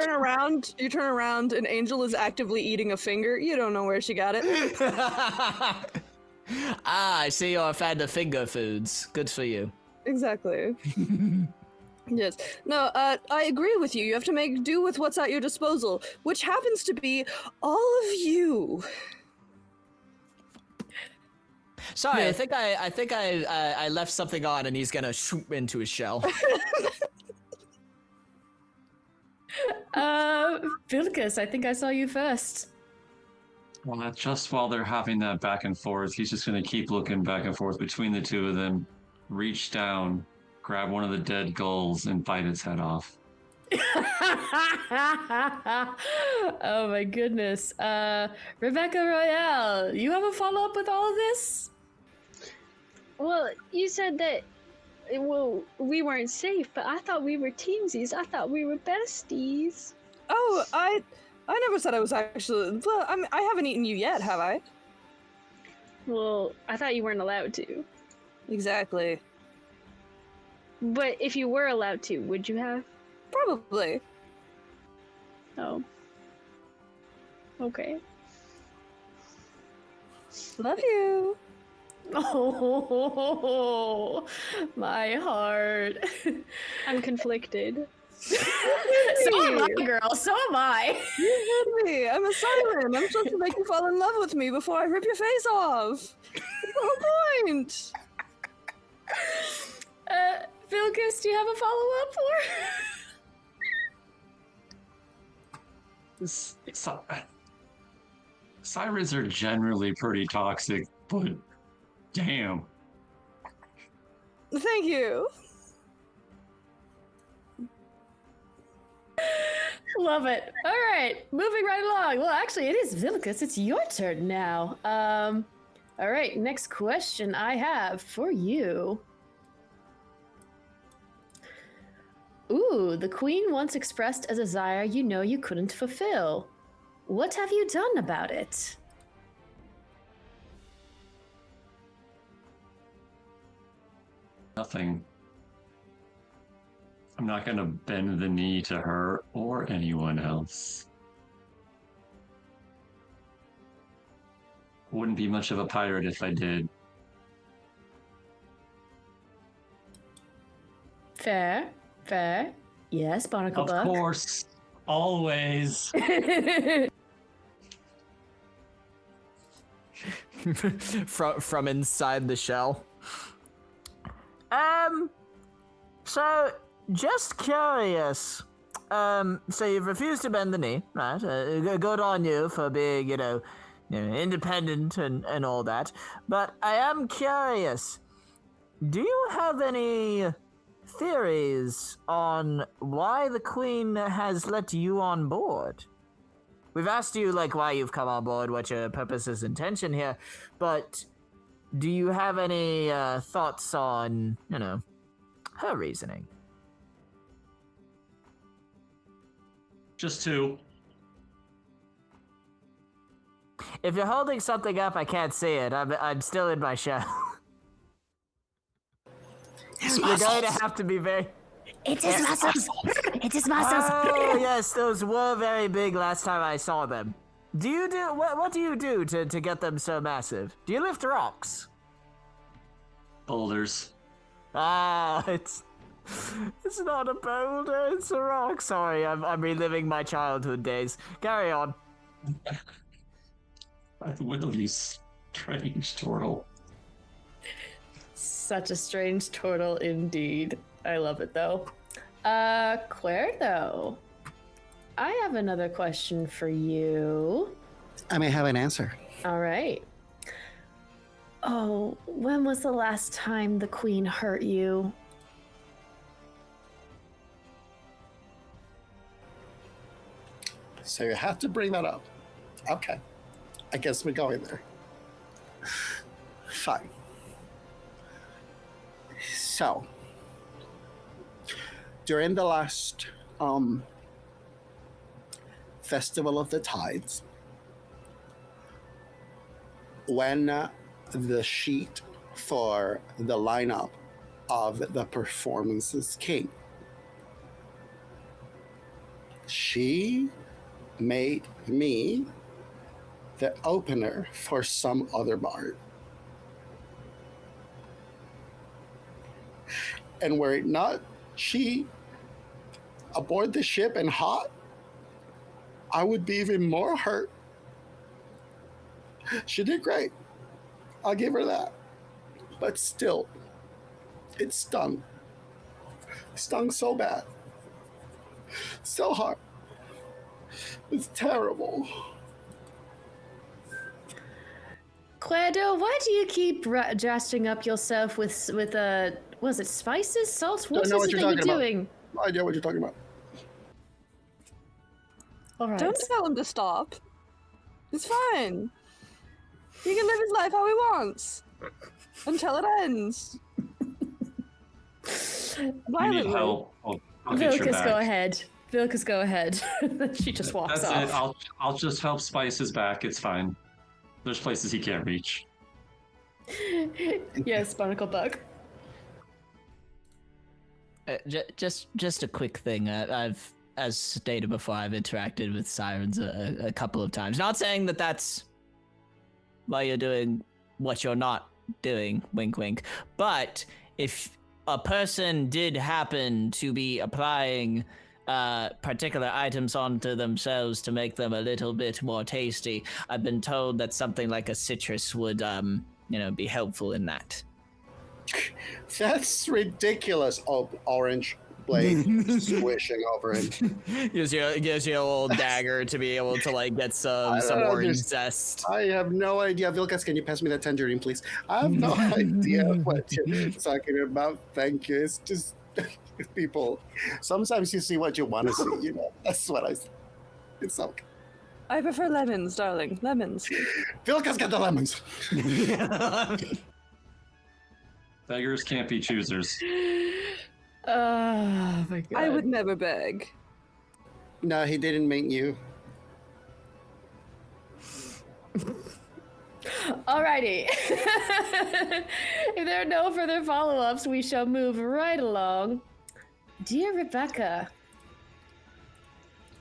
You turn around, and Angel is actively eating a finger. You don't know where she got it. I see you're a fan of finger foods. Good for you. Exactly. Yes. No, I agree with you. You have to make do with what's at your disposal, which happens to be all of you. Sorry, Yes. I think I left something on, and he's gonna shoot into his shell. Vilkas, I think I saw you first. Well, just while they're having that back and forth, he's just going to keep looking back and forth between the two of them, reach down, grab one of the dead gulls, and bite its head off. Oh my goodness. Rebecca Royalle, you have a follow-up with all of this? Well, you said that we weren't safe, but I thought we were teamsies. I thought we were besties. Oh, I never said I was actually. Well, I haven't eaten you yet, have I? Well, I thought you weren't allowed to. Exactly. But if you were allowed to, would you have? Probably. Oh. Okay. Love you. Oh, my heart. I'm conflicted. So am I, girl. So am I. You hit me. I'm a siren. I'm supposed to make you fall in love with me before I rip your face off. That's the whole point. Vilkas, do you have a follow-up for? Sirens are generally pretty toxic, but damn. Thank you. Love it. All right, moving right along. Well, actually, it is Vilkas. It's your turn now. All right, next question I have for you. Ooh, the queen once expressed a desire you know you couldn't fulfill. What have you done about it? Nothing. I'm not gonna bend the knee to her or anyone else. Wouldn't be much of a pirate if I did. Fair, fair. Yes, Barnacle Of Buck. course. Always. from inside the shell. So just curious. So you've refused to bend the knee, right? Good on you for being, independent and all that. But I am curious. Do you have any theories on why the queen has let you on board? We've asked you, why you've come on board, what your purpose is, intention here, but do you have any thoughts on, her reasoning? Just two. If you're holding something up, I can't see it. I'm still in my shell. You're going to have to be very... It is muscles! It is muscles! Oh, yes, those were very big last time I saw them. What do you do to get them so massive? Do you lift rocks? Boulders. Ah, it's not a boulder, it's a rock. Sorry, I'm reliving my childhood days. Carry on. I will, you strange turtle. Such a strange turtle indeed. I love it though. Kuerdo, I have another question for you. I may have an answer. All right. Oh, when was the last time the queen hurt you? So you have to bring that up. Okay. I guess we're going there. Fine. So, during the last Festival of the Tides, when the sheet for the lineup of the performances came, she made me the opener for some other bard. And were it not she aboard the ship and hot, I would be even more hurt. She did great. I'll give her that. But still, it stung. It stung so bad. So hard. It's terrible. Kuerdo, why do you keep dressing up yourself with was it spices, salt? What is it that you're doing? No idea what you're talking about. All right. Don't tell him to stop. It's fine. He can live his life how he wants. Until it ends. You need Violently. help. I'll get your Vilkas, back. go ahead. Vilkas, go ahead. She just walks That's off. it. I'll just help Spice's back. It's fine. There's places he can't reach. Yes, Barnacle Bug. Just a quick thing. I've, as stated before, I've interacted with sirens a couple of times. Not saying that that's why you're doing what you're not doing, wink wink, but if a person did happen to be applying particular items onto themselves to make them a little bit more tasty, I've been told that something like a citrus would be helpful in that. That's ridiculous. Oh, orange blade swishing over him. Gives you a little dagger to be able to get some don't orange understand. zest. I have no idea. Vilkas, can you pass me that tangerine, please? I have no idea what you're talking about. Thank you. It's just people. Sometimes you see what you want to see. That's what I say. It's okay. I prefer lemons, darling. Lemons. Vilkas got the lemons. Beggars can't be choosers. Oh my god. I would never beg. No, he didn't mean you. Alrighty. If there are no further follow-ups, we shall move right along. Dear Rebecca.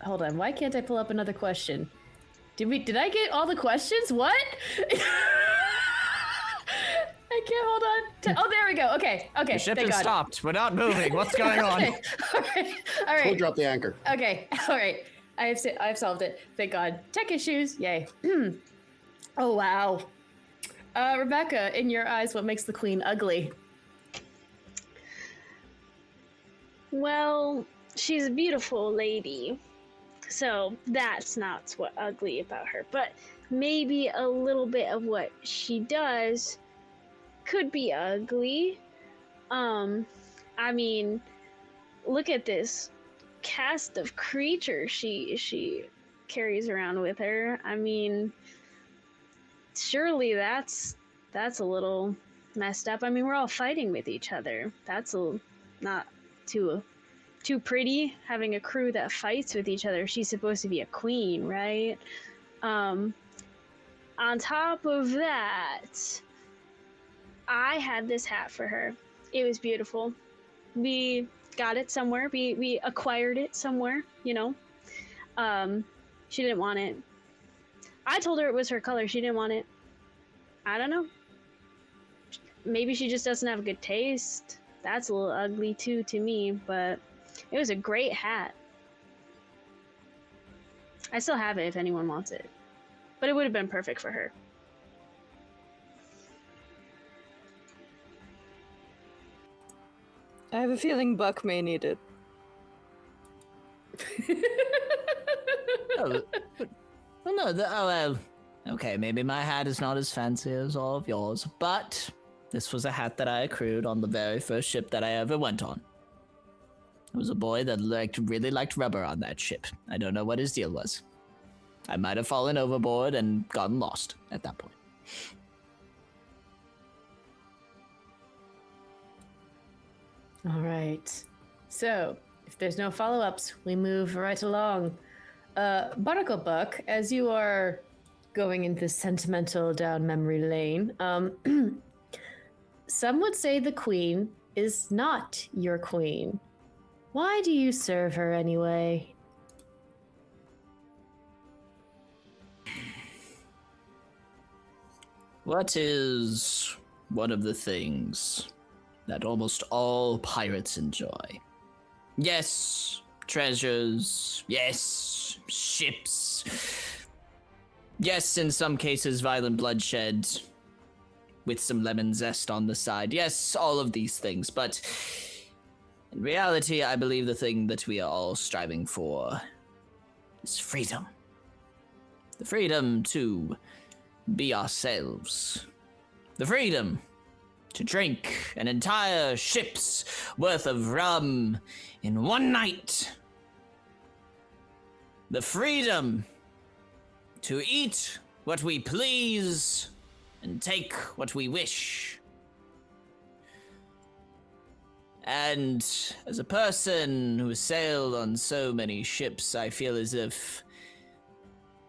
Hold on, why can't I pull up another question? Did I get all the questions? What? I can't hold on. Oh, there we go. Okay. The ship thank has God. stopped. We're not moving. What's going on? Okay. All right. We'll drop the anchor. Okay. All right. I've solved it. Thank God. Tech issues. Yay. Oh wow. Rebecca, in your eyes, what makes the queen ugly? Well, she's a beautiful lady. So that's not what ugly about her. But maybe a little bit of what she does could be ugly. I mean, look at this cast of creatures she carries around with her. I mean, surely that's a little messed up. I mean, we're all fighting with each other. That's not too pretty, having a crew that fights with each other. She's supposed to be a queen, right? On top of that, I had this hat for her. It was beautiful. We got it somewhere. We acquired it somewhere, you know. She didn't want it. I told her it was her color. She didn't want it. I don't know. Maybe she just doesn't have good taste. That's a little ugly too to me, but it was a great hat. I still have it if anyone wants it. But it would have been perfect for her. I have a feeling Buck may need it. Okay, maybe my hat is not as fancy as all of yours, but this was a hat that I accrued on the very first ship that I ever went on. There was a boy that really liked rubber on that ship. I don't know what his deal was. I might have fallen overboard and gotten lost at that point. All right. So, if there's no follow-ups, we move right along. Barnacle Buck, as you are going into sentimental down memory lane, some would say the queen is not your queen. Why do you serve her anyway? What is one of the things that almost all pirates enjoy? Yes, treasures. Yes, ships. Yes, in some cases, violent bloodshed with some lemon zest on the side. Yes, all of these things, but in reality, I believe the thing that we are all striving for is freedom. The freedom to be ourselves. The freedom to drink an entire ship's worth of rum in one night. The freedom to eat what we please and take what we wish. And as a person who has sailed on so many ships, I feel as if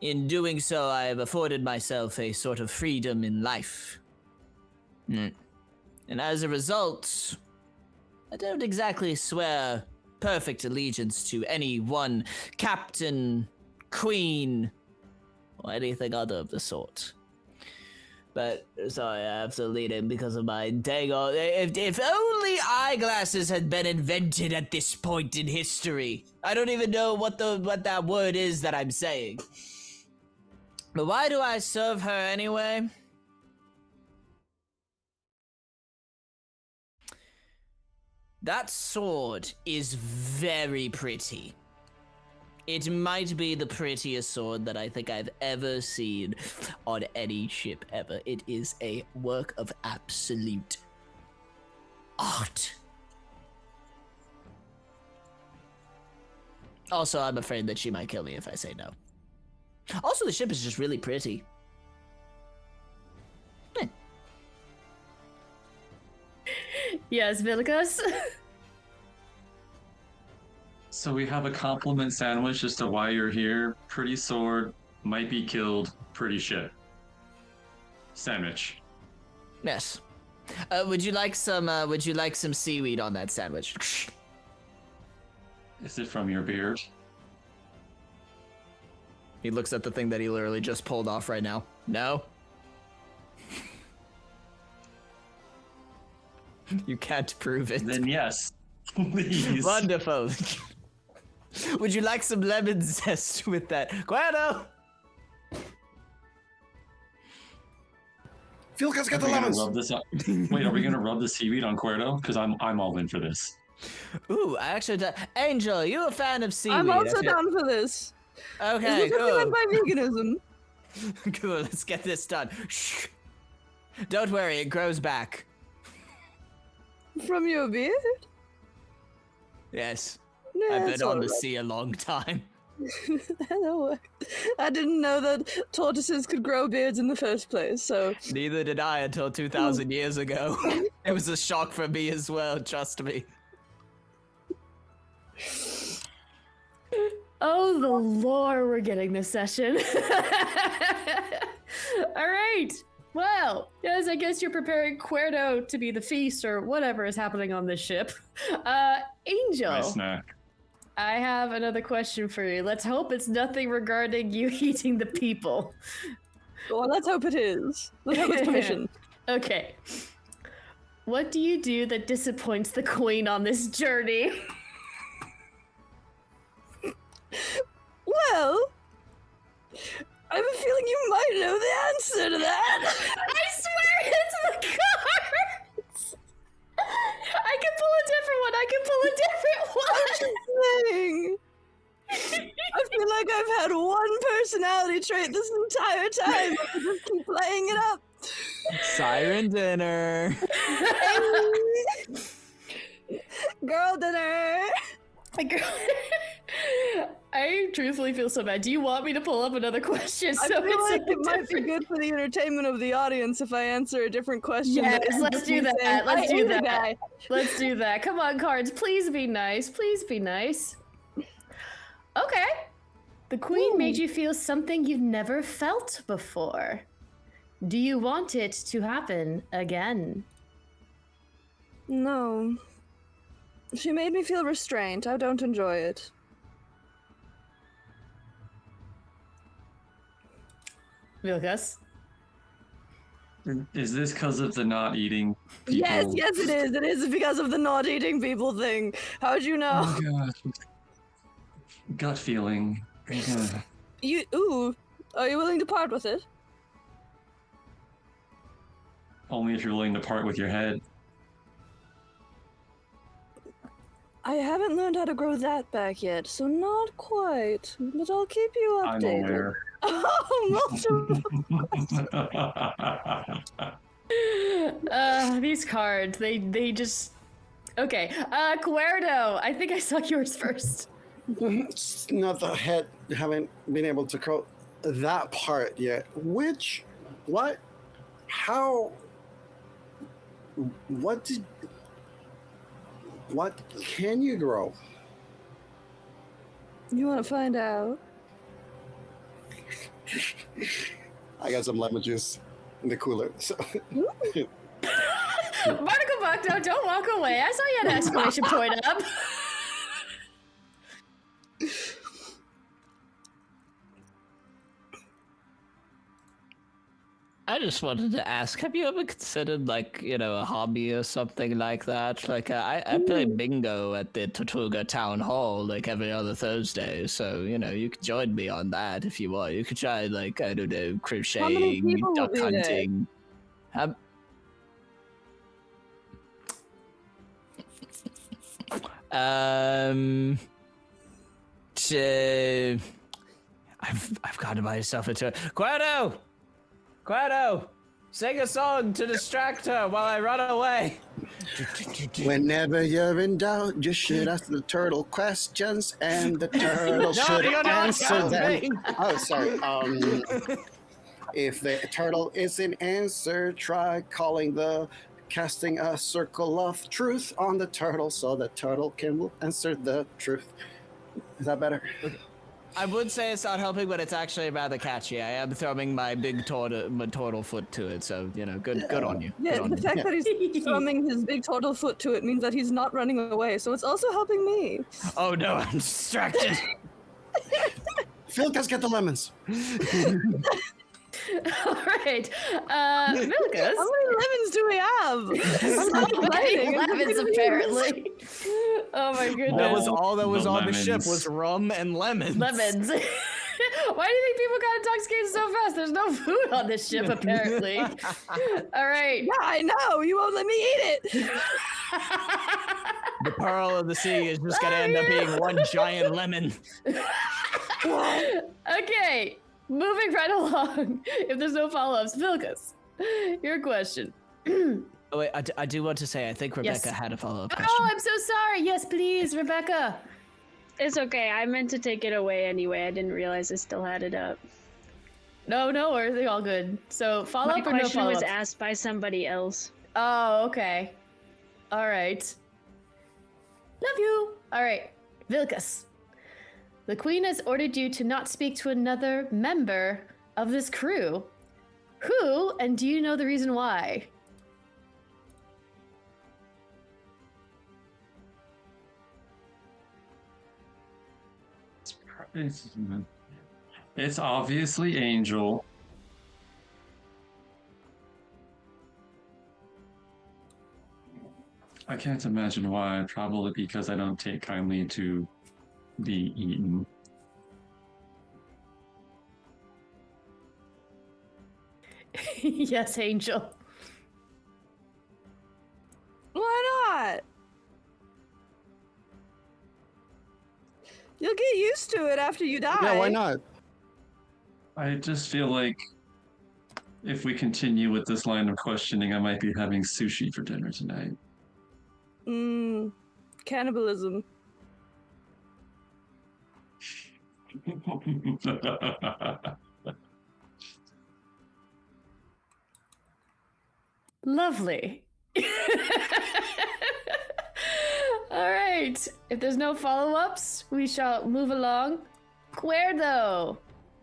in doing so I have afforded myself a sort of freedom in life. And as a result, I don't exactly swear perfect allegiance to any one captain, queen, or anything other of the sort. But, sorry, I have to lean in because of my dang old... If only eyeglasses had been invented at this point in history. I don't even know what that word is that I'm saying. But why do I serve her anyway? That sword is very pretty. It might be the prettiest sword that I think I've ever seen on any ship ever. It is a work of absolute art. Also, I'm afraid that she might kill me if I say no. Also, the ship is just really pretty. Yes, Vilkas. So we have a compliment sandwich as to why you're here. Pretty sword, might be killed, pretty shit. Sandwich. Yes. Would you like some seaweed on that sandwich? Is it from your beard? He looks at the thing that he literally just pulled off right now. No? You can't prove it. Then yes, please. Wonderful. Would you like some lemon zest with that? Kuerdo! Vilkas, get the Are we gonna lemons. rub this up? Wait, are we gonna rub the seaweed on Kuerdo? Because I'm all in for this. Ooh, I actually... Angel, you a fan of seaweed? I'm also I feel- down for this. Okay, Is this what you meant cool. by veganism? Cool, let's get this done. Shh. Don't worry, it grows back. From your beard? Yes. No, I've that's been on all the right. sea a long time. I didn't know that tortoises could grow beards in the first place, so... Neither did I until 2,000 years ago. It was a shock for me as well, trust me. Oh, the lore we're getting this session. All right. Well, yes, I guess you're preparing Kuerdo to be the feast or whatever is happening on this ship. Angel, My snack. I have another question for you. Let's hope it's nothing regarding you eating the people. Well, let's hope it is. Let's hope it's permission. Okay. What do you do that disappoints the queen on this journey? Well, I have a feeling you might know the answer to that. I swear it's the cards! I can pull a different one! Thing. I feel like I've had one personality trait this entire time. I just keep playing it up. Siren dinner. Girl dinner. I truthfully feel so bad. Do you want me to pull up another question? I feel it's like a it might be different- good for the entertainment of the audience if I answer a different question. Yes, that isn't let's just do me that. saying, Let's "I do hate a that." guy." Let's do that. Come on, cards. Please be nice. Please be nice. Okay. The queen made you feel something you've never felt before. Do you want it to happen again? No. She made me feel restrained. I don't enjoy it. Vilkas? Is this because of the not eating people? Yes, it is. It is because of the not eating people thing. How'd you know? Oh god. Gut feeling. Ooh. Are you willing to part with it? Only if you're willing to part with your head. I haven't learned how to grow that back yet, so not quite. But I'll keep you I'm updated. aware. Oh, multiple. These cards, they just... Okay, Kuerdo, I think I saw yours first. It's not the head. Haven't been able to grow that part yet. Which, what, how, what can you grow? You want to find out? I got some lemon juice in the cooler. So Barnacle Buck, don't walk away. I saw you had an exclamation point up. I just wanted to ask, have you ever considered, like, a hobby or something like that? Like, I play bingo at the Tortuga Town Hall, like, every other Thursday, so, you could join me on that if you want. You could try, like, I don't know, crocheting, people will duck be there? hunting. I've got to buy myself a tour. Kuerdo! Sing a song to distract her while I run away. Whenever you're in doubt, you should ask the turtle questions, and the turtle should you're not answer them. helping. Oh, sorry. If the turtle isn't answered, try casting a circle of truth on the turtle, so the turtle can answer the truth. Is that better? I would say it's not helping, but it's actually rather catchy. I am throwing my big turtle foot to it, so good on you. Yeah, Good on the you. fact that he's thrumming his big turtle foot to it means that he's not running away, so it's also helping me. Oh no, I'm distracted. Vilkas, get the lemons. All right. Vilkas. How many lemons do we have? I'm not complaining. I'm Lemons, confused. apparently. Oh my goodness. That was all that was The on the ship lemons. was rum and lemons. Lemons. Why do you think people got intoxicated so fast? There's no food on this ship, apparently. All right. Yeah, I know. You won't let me eat it. The pearl of the sea is just gonna end up being one giant lemon. Okay. Moving right along. If there's no follow-ups, Vilkas, your question. Oh, wait, I do want to say, I think Rebecca Yes. had a follow-up question. Oh, I'm so sorry. Yes, please, Rebecca. It's okay. I meant to take it away anyway. I didn't realize I still had it up. No, they're all good. So My follow-up or no question was follow-up? asked by somebody else. Oh, okay. All right. Love you. All right, Vilkas. The Queen has ordered you to not speak to another member of this crew. Who, and do you know the reason why? It's obviously Angel. I can't imagine why. Probably because I don't take kindly to be eaten. Yes, Angel. Why not? You'll get used to it after you die. Yeah, why not? I just feel like if we continue with this line of questioning, I might be having sushi for dinner tonight. Cannibalism. Lovely. All right. If there's no follow-ups, we shall move along. Kuerdo,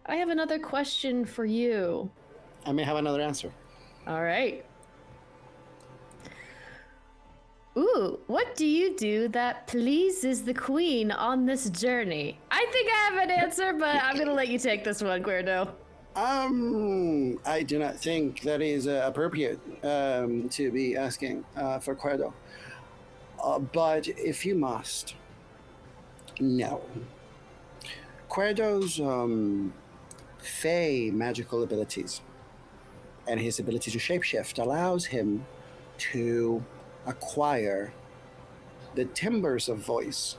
I have another question for you. I may have another answer. All right. Ooh, what do you do that pleases the Queen on this journey? I think I have an answer, but I'm gonna let you take this one, Kuerdo. I do not think that is appropriate to be asking for Kuerdo. But if you must, no. Kuerdo's Fey magical abilities and his ability to shapeshift allows him to acquire the timbers of voice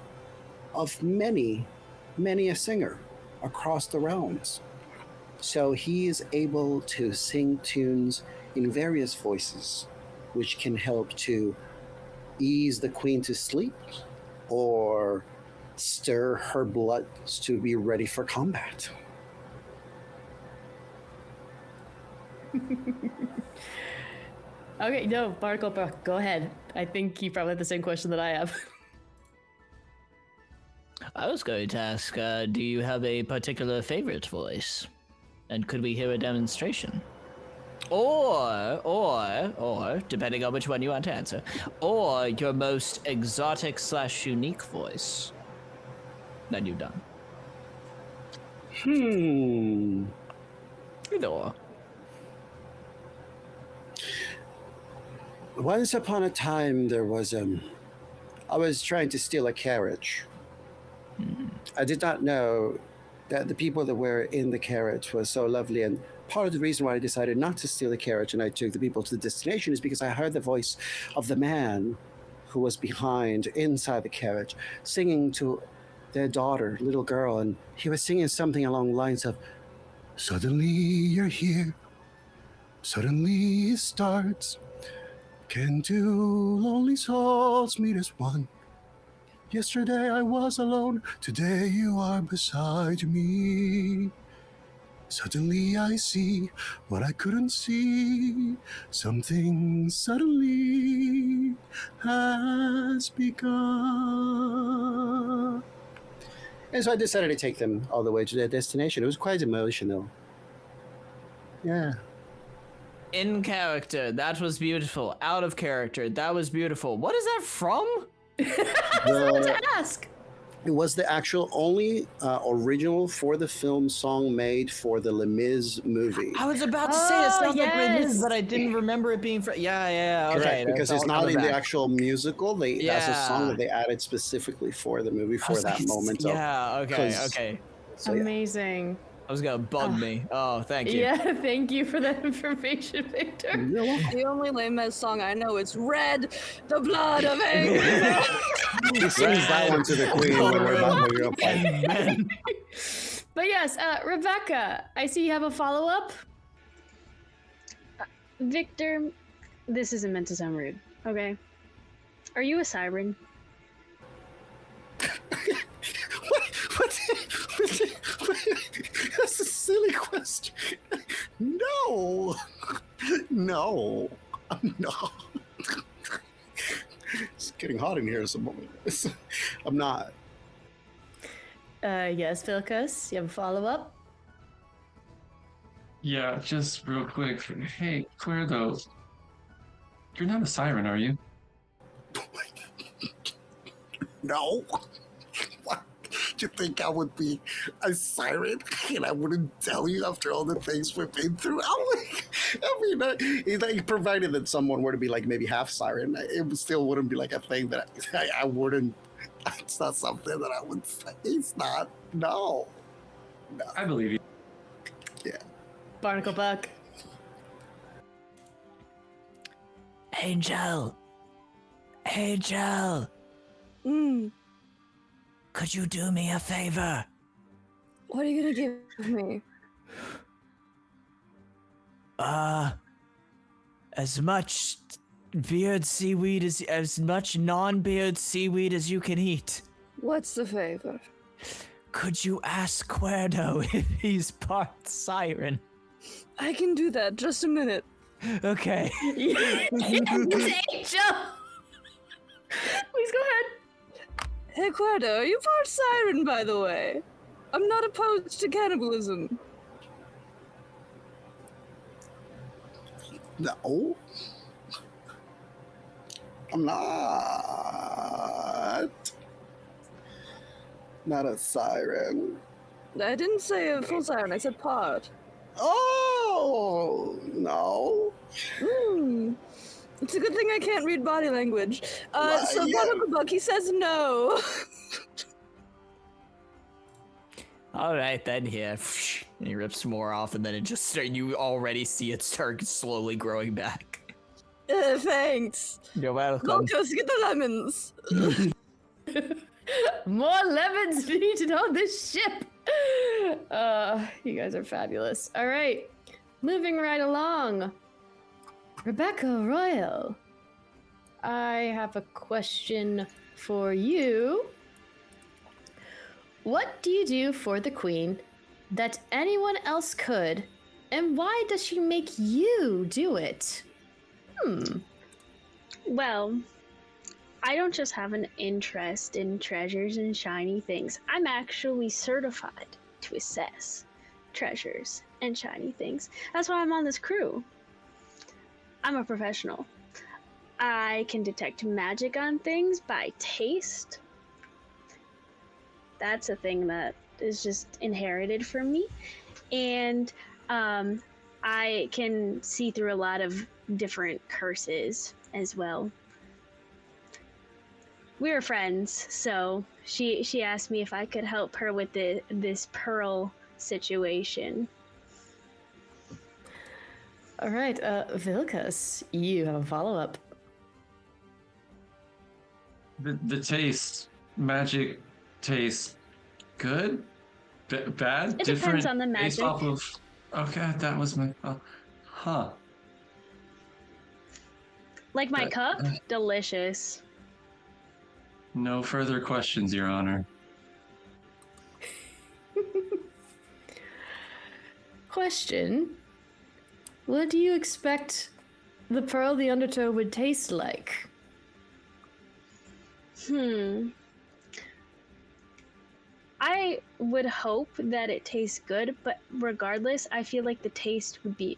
of many a singer across the realms. So he is able to sing tunes in various voices, which can help to ease the Queen to sleep or stir her blood to be ready for combat. Okay, no, Barnacle, go ahead. I think he probably had the same question that I have. I was going to ask, do you have a particular favorite voice? And could we hear a demonstration? Or, depending on which one you want to answer, or your most exotic / unique voice that you've done. Either or. Once upon a time, there was I was trying to steal a carriage. I did not know that the people that were in the carriage were so lovely, and part of the reason why I decided not to steal the carriage and I took the people to the destination is because I heard the voice of the man who was behind inside the carriage singing to their daughter, little girl, and he was singing something along the lines of, "Suddenly you're here, Suddenly it starts. Can two lonely souls meet as one? Yesterday I was alone, today you are beside me. Suddenly I see what I couldn't see. Something suddenly has begun. And so I decided to take them all the way to their destination. It was quite emotional. Yeah. In character, that was beautiful. Out of character, that was beautiful. What is that from? I was about to ask. It was the actual only original for the film song made for the Les Mis movie. I was about to say it sounds like yes. Remiz, but I didn't remember it being from. Yeah, okay. Correct, because it's not in the actual musical. That's a song Yeah. that they added specifically for the movie for that moment. Yeah, okay. So, yeah. Amazing. I was gonna bug me. Oh, thank you. Yeah, thank you for that information, Victor. You're welcome. The only Les Mis song I know is Red, the Blood of Angry. He sings that one to the queen when we're about to go fight. But yes, Rebecca, I see you have a follow-up. Victor, this isn't meant to sound rude, okay? Are you a siren? What? That's a silly question. No. No. I'm not. It's getting hot in here at some moment. I'm not. Yes, Vilkas, you have a follow-up? Yeah, just real quick. Hey, Kuerdo, you're not a siren, are you? No. What? Do you think I would be a siren and I wouldn't tell you after all the things we've been through? It's like provided that someone were to be like maybe half siren, it still wouldn't be like a thing that I wouldn't. It's not something that I would say. It's not. No. I believe you. Yeah. Barnacle Buck. Angel. Could you do me a favor? What are you gonna give me? As much beard seaweed as much non-beard seaweed as you can eat. What's the favor? Could you ask Kuerdo if he's part siren? I can do that. Just a minute. Okay. Yes, Angel! Please go ahead. Hey, Kuerdo, are you part siren, by the way? I'm not opposed to cannibalism. No. I'm not. Not a siren. I didn't say a full siren. I said part. Oh, no. It's a good thing I can't read body language. So yeah. Barnacle Buck, he says no. All right, then here. And he rips more off, and then it just you already see it start slowly growing back. Thanks. You're welcome. Vilkas, get the lemons. More lemons needed on this ship. You guys are fabulous. All right, moving right along. Rebecca Royalle, I have a question for you. What do you do for the Queen that anyone else could, and why does she make you do it? Well, I don't just have an interest in treasures and shiny things. I'm actually certified to assess treasures and shiny things. That's why I'm on this crew. I'm a professional. I can detect magic on things by taste. That's a thing that is just inherited from me. And I can see through a lot of different curses as well. We were friends, so she asked me if I could help her with this pearl situation. All right, Vilkas, you have a follow-up. The taste, magic taste, good, bad, It different. depends on the Based magic. off of. Okay, that was my. Huh. Like my cup? Delicious. No further questions, Your Honor. Question. What do you expect the Pearl of the Undertow would taste like? I would hope that it tastes good, but regardless, I feel like the taste would be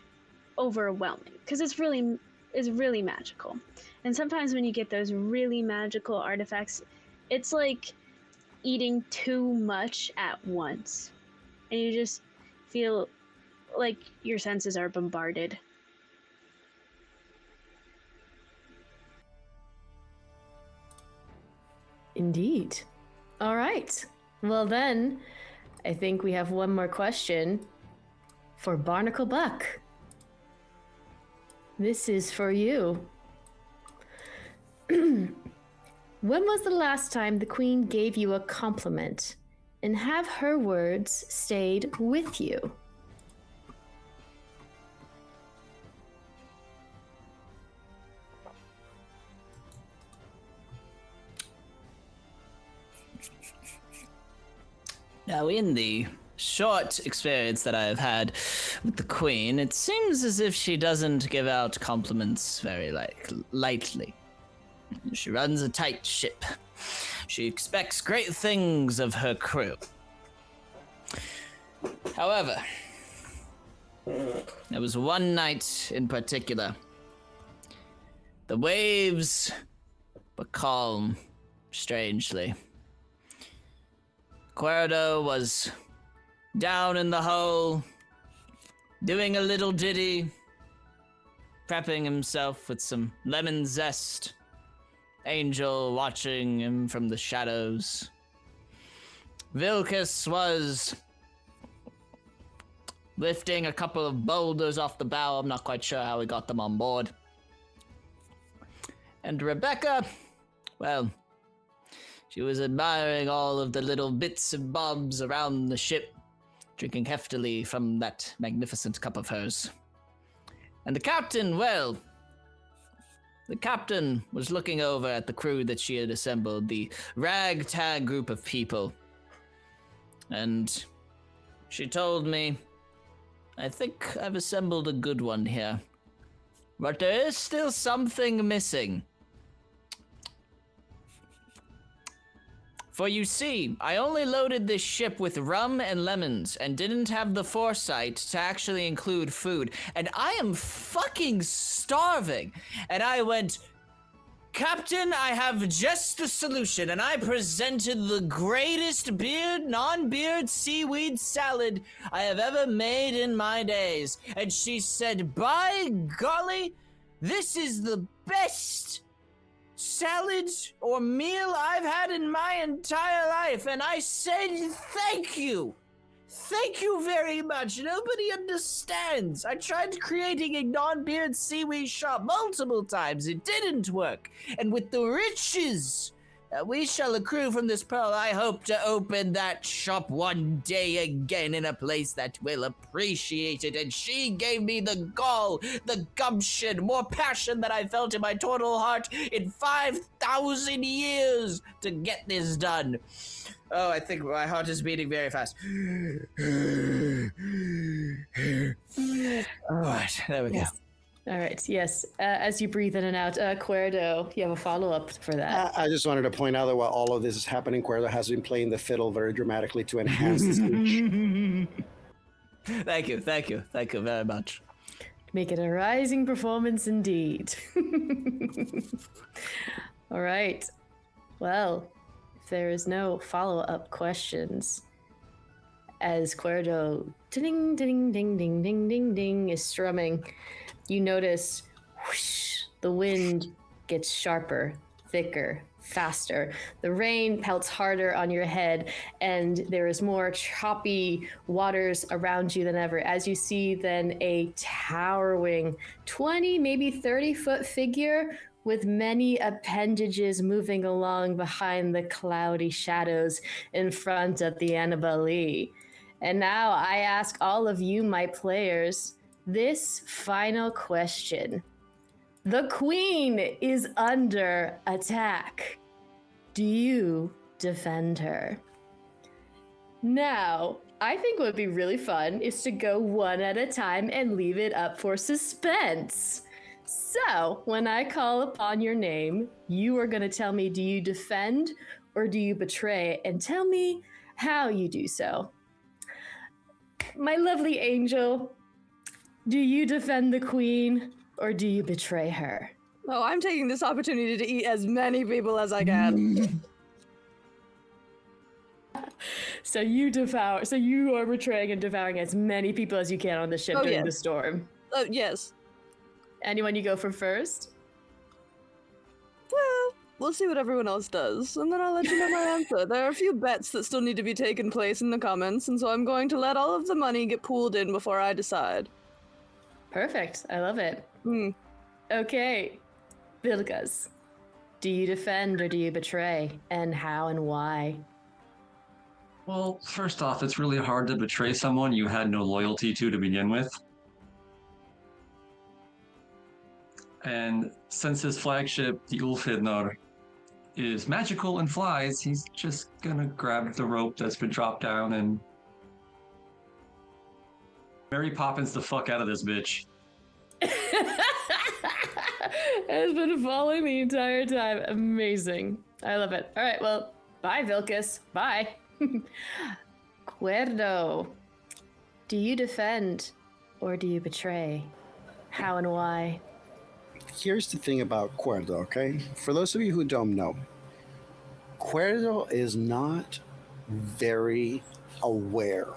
overwhelming because it's really magical. And sometimes when you get those really magical artifacts, it's like eating too much at once. And you just feel like your senses are bombarded. Indeed. All right. Well then, I think we have one more question for Barnacle Buck. This is for you. When was the last time the Queen gave you a compliment, and have her words stayed with you? Now, in the short experience that I have had with the Queen, it seems as if she doesn't give out compliments very lightly. She runs a tight ship. She expects great things of her crew. However, there was one night in particular. The waves were calm, strangely. Kuerdo was down in the hole, doing a little ditty, prepping himself with some lemon zest. Angel watching him from the shadows. Vilkas was lifting a couple of boulders off the bow. I'm not quite sure how he got them on board. And Rebecca, well, she was admiring all of the little bits and bobs around the ship, drinking heftily from that magnificent cup of hers. And the captain, well, the captain was looking over at the crew that she had assembled, the ragtag group of people. And she told me, I think I've assembled a good one here. But there is still something missing. For you see, I only loaded this ship with rum and lemons and didn't have the foresight to actually include food. And I am fucking starving. And I went, Captain, I have just the solution. And I presented the greatest non-beard seaweed salad I have ever made in my days. And she said, by golly, this is the best salad or meal I've had in my entire life. And I said, thank you. Thank you very much. Nobody understands. I tried creating a non-beard seaweed shop multiple times. It didn't work. And with the riches we shall accrue from this pearl, I hope to open that shop one day again in a place that will appreciate it. And she gave me the gall, the gumption, more passion than I felt in my total heart in 5,000 years to get this done. Oh, I think my heart is beating very fast. All right, there we go. Yes. All right, yes. As you breathe in and out, Kuerdo, you have a follow-up for that. I just wanted to point out that while all of this is happening, Kuerdo has been playing the fiddle very dramatically to enhance the speech. Thank you very much. Make it a rising performance indeed. All right. Well, if there is no follow-up questions, as Kuerdo ding ding ding ding ding ding ding is strumming, you notice whoosh, the wind gets sharper, thicker, faster. The rain pelts harder on your head, and there is more choppy waters around you than ever, as you see then a towering 20, maybe 30-foot figure with many appendages moving along behind the cloudy shadows in front of the Annabelle. And now I ask all of you, my players, this final question. The queen is under attack. Do you defend her? Now, I think what would be really fun is to go one at a time and leave it up for suspense. So, when I call upon your name, you are going to tell me, do you defend or do you betray? And tell me how you do so. My lovely angel, do you defend the queen or do you betray her? Oh, I'm taking this opportunity to eat as many people as I can. So you are betraying and devouring as many people as you can on the ship during the storm. Yes. Anyone you go for first? Well, we'll see what everyone else does, and then I'll let you know my answer. There are a few bets that still need to be taken place in the comments, and so I'm going to let all of the money get pooled in before I decide. Perfect. I love it. Okay. Vilkas, do you defend or do you betray? And how and why? Well, first off, it's really hard to betray someone you had no loyalty to begin with. And since his flagship, the Ulfhidnar, is magical and flies, he's just gonna grab the rope that's been dropped down and Mary Poppins the fuck out of this bitch. Has been falling the entire time. Amazing. I love it. All right, well, bye, Vilkas. Bye. Kuerdo, do you defend or do you betray? How and why? Here's the thing about Kuerdo, okay? For those of you who don't know, Kuerdo is not very aware.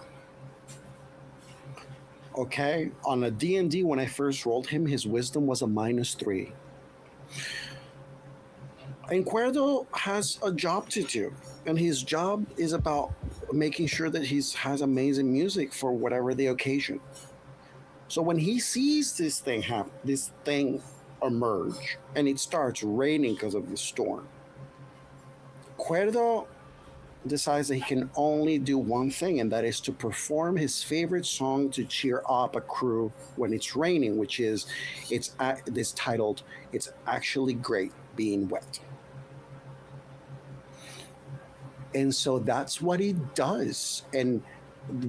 Okay? On a D&D, when I first rolled him, his wisdom was a -3. And Kuerdo has a job to do. And his job is about making sure that he has amazing music for whatever the occasion. So when he sees this thing emerge, and it starts raining because of the storm, Kuerdo decides that he can only do one thing, and that is to perform his favorite song to cheer up a crew when it's raining, which is this titled "It's Actually Great Being Wet." And so that's what he does. And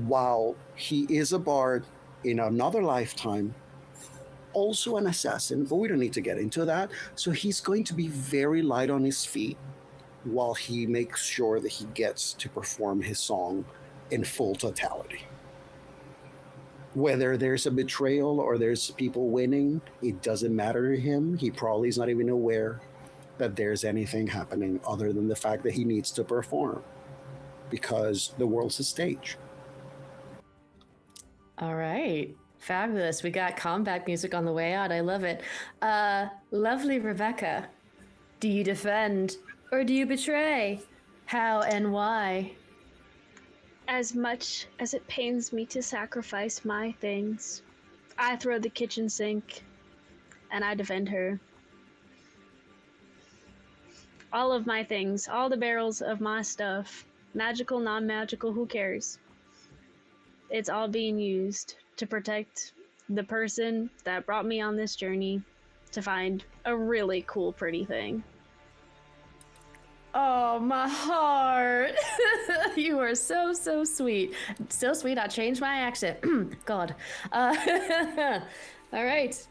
while he is a bard in another lifetime, also an assassin, but we don't need to get into that. So he's going to be very light on his feet while he makes sure that he gets to perform his song in full totality. Whether there's a betrayal or there's people winning, it doesn't matter to him. He probably is not even aware that there's anything happening other than the fact that he needs to perform because the world's a stage. All right. Fabulous. We got combat music on the way out. I love it. Lovely Rebecca, do you defend or do you betray? How and why? As much as it pains me to sacrifice my things, I throw the kitchen sink and I defend her. All of my things, all the barrels of my stuff, magical, non-magical, who cares? It's all being used to protect the person that brought me on this journey to find a really cool, pretty thing. Oh, my heart. You are so, so sweet. So sweet, I changed my accent. God. All right.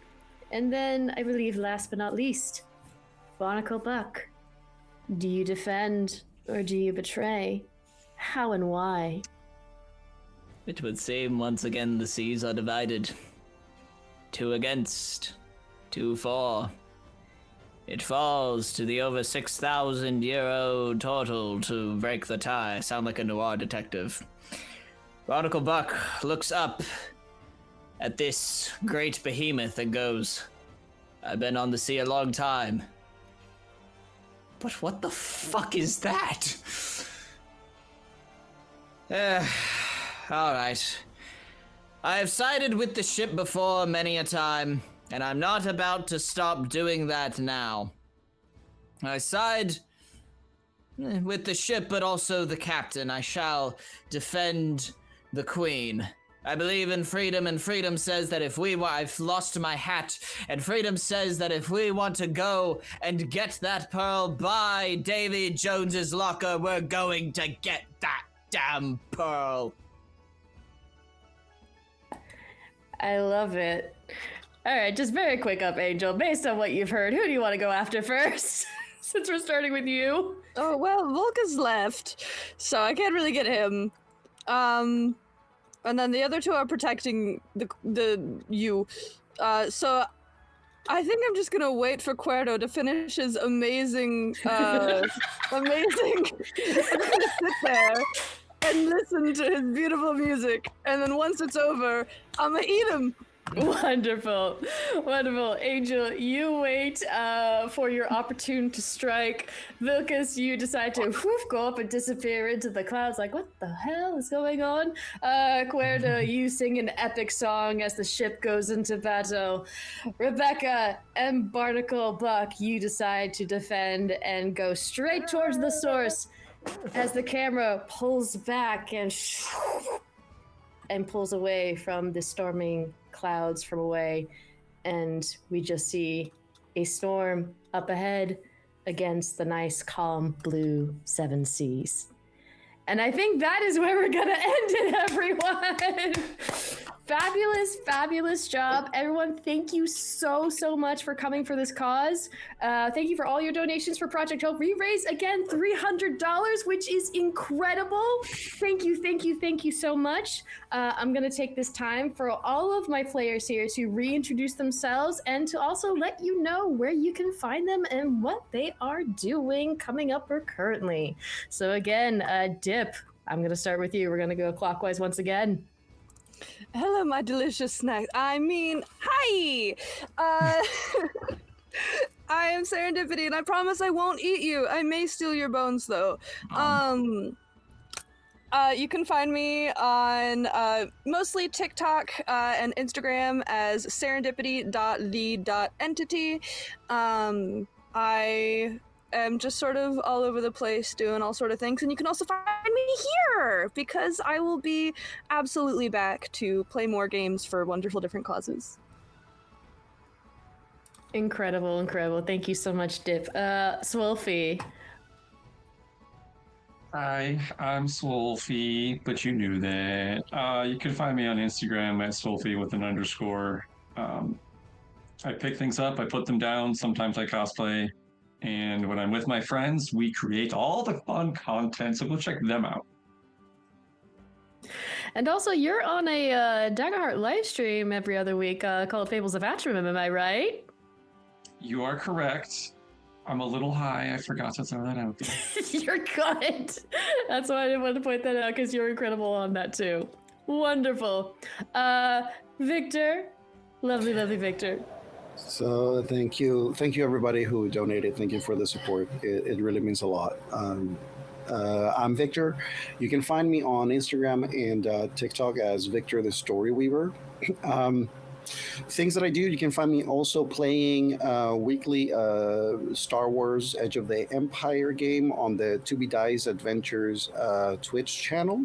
And then, I believe, last but not least, Barnacle Buck. Do you defend or do you betray? How and why? It would seem once again the seas are divided. 2 against, 2 for. It falls to the over 6,000-year-old turtle to break the tie. Sound like a noir detective. Barnacle Buck looks up at this great behemoth and goes, I've been on the sea a long time. But what the fuck is that? Alright. I have sided with the ship before many a time, and I'm not about to stop doing that now. I side with the ship, but also the captain. I shall defend the queen. I believe in freedom, and freedom says that if I've lost my hat, and freedom says that if we want to go and get that pearl by Davy Jones's locker, we're going to get that damn pearl. I love it. All right, just very quick up, Angel. Based on what you've heard, who do you want to go after first? Since we're starting with you. Oh, well, Vilkas left, so I can't really get him. And then the other two are protecting you. So I think I'm just gonna wait for Kuerdo to finish his amazing. I'm gonna sit there and listen to his beautiful music, and then once it's over, I'm gonna eat him. Wonderful. Wonderful. Angel, you wait for your opportune to strike. Vilkas, you decide to go up and disappear into the clouds like, what the hell is going on? Kuerdo, you sing an epic song as the ship goes into battle. Rebecca and Barnacle Buck, you decide to defend and go straight towards the source as the camera pulls back and pulls away from the storming clouds from away, and we just see a storm up ahead against the nice calm blue seven seas. And I think that is where we're gonna end it, everyone. Fabulous, fabulous job. Everyone, thank you so much for coming for this cause. Thank you for all your donations for Project Hope. We raised, again, $300, which is incredible. Thank you so much. I'm going to take this time for all of my players here to reintroduce themselves and to also let you know where you can find them and what they are doing coming up or currently. So again, Dip, I'm going to start with you. We're going to go clockwise once again. Hello, my delicious snack. I mean, hi! I am Serendipity, and I promise I won't eat you. I may steal your bones, though. You can find me on mostly TikTok and Instagram as serendipity.the.entity. I am just sort of all over the place doing all sort of things, and you can also find me here because I will be absolutely back to play more games for wonderful different causes. Incredible. Thank you so much, Dip. Swolfie. Hi, I'm Swolfie, but you knew that. You can find me on Instagram at Swolfie with an underscore. I pick things up, I put them down, sometimes I cosplay. And when I'm with my friends, we create all the fun content, so go check them out. And also, you're on a Daggerheart live stream every other week called Fables of Atrim, am I right? You are correct. I'm a little high. I forgot to throw that out there. You're good. That's why I didn't want to point that out, because you're incredible on that too. Wonderful. Victor. Lovely Victor. So thank you everybody who donated. Thank you for the support. It really means a lot. I'm Victor. You can find me on Instagram and TikTok as Victor the Story Weaver. Things that I do, you can find me also playing weekly Star Wars Edge of the Empire game on the To Be Dice Adventures Twitch channel.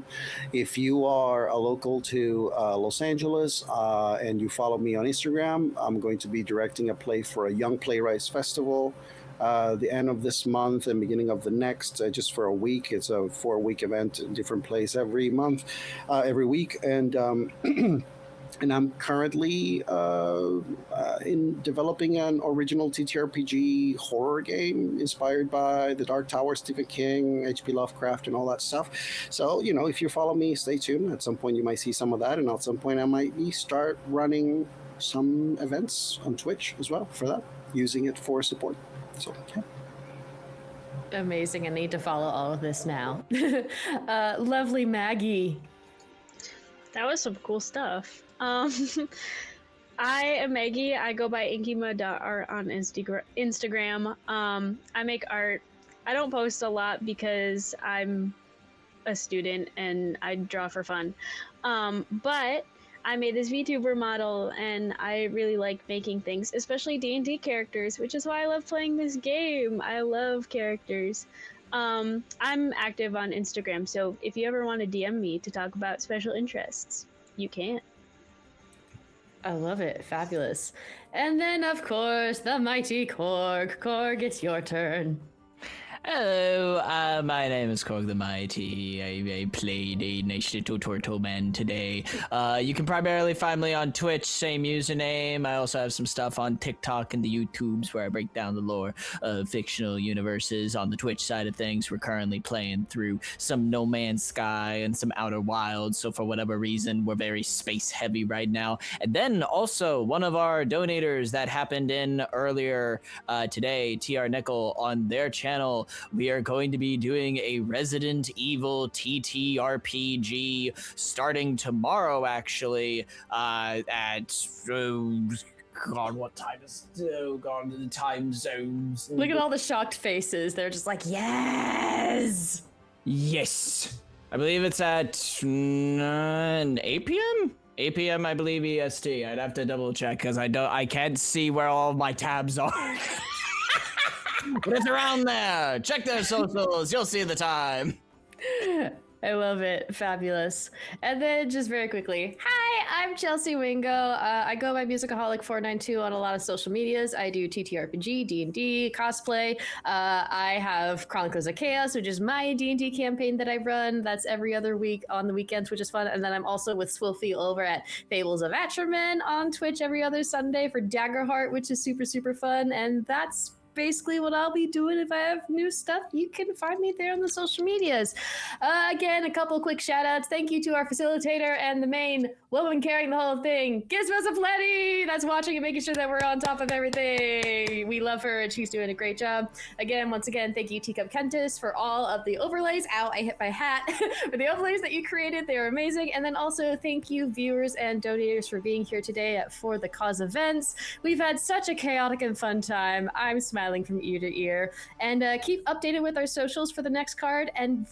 If you are a local to Los Angeles and you follow me on Instagram, I'm going to be directing a play for a Young Playwrights Festival the end of this month and beginning of the next, just for a week. It's a 4-week event in different place every month, every week. And and I'm currently in developing an original TTRPG horror game inspired by The Dark Tower, Stephen King, H.P. Lovecraft, and all that stuff. So, if you follow me, stay tuned. At some point, you might see some of that, and at some point, I might start running some events on Twitch as well for that, using it for support. So, yeah. Amazing. I need to follow all of this now. Lovely Maggie. That was some cool stuff. I am Maggie. I go by inkima.art on Instagram. I make art. I don't post a lot because I'm a student and I draw for fun. But I made this VTuber model and I really like making things, especially D&D characters, which is why I love playing this game. I love characters. I'm active on Instagram, so if you ever want to DM me to talk about special interests, you can't. I love it. Fabulous. And then, of course, the mighty Corg. Corg, it's your turn. Hello, my name is Corg the Mighty. I played a nice little turtle man today. You can primarily find me on Twitch, same username. I also have some stuff on TikTok and the YouTubes where I break down the lore of fictional universes. On the Twitch side of things, we're currently playing through some No Man's Sky and some Outer Wilds, so for whatever reason, we're very space heavy right now. And then also, one of our donators that happened in earlier today, TR Nickel, on their channel, we are going to be doing a Resident Evil TTRPG starting tomorrow, actually, at... God, what time is... Oh, God, the time zones. Look at all the shocked faces. They're just like, yes! Yes! I believe it's at 8 p.m.? 8 p.m., I believe, EST. I'd have to double check, because I can't see where all my tabs are. But it's around there. Check their socials. You'll see the time. I love it. Fabulous. And then just very quickly, hi, I'm Chelsea Wingo. I go by Musicaholic492 on a lot of social medias. I do TTRPG, D&D, cosplay. I have Chronicles of Chaos, which is my D&D campaign that I run. That's every other week on the weekends, which is fun. And then I'm also with Swilfie over at Fables of Atraman on Twitch every other Sunday for Daggerheart, which is super, super fun. And that's basically what I'll be doing. If I have new stuff, you can find me there on the social medias. Again, a couple quick shout outs. Thank you to our facilitator and the main woman carrying the whole thing, Gizmos Aplenty, that's watching and making sure that we're on top of everything. We love her and she's doing a great job. Again, once again, thank you Teacup Kentis for all of the overlays. Ow, I hit my hat. For the overlays that you created, they are amazing. And then also thank you viewers and donators for being here today at For the Cause events. We've had such a chaotic and fun time. I'm smiling from ear to ear. And keep updated with our socials for the next card and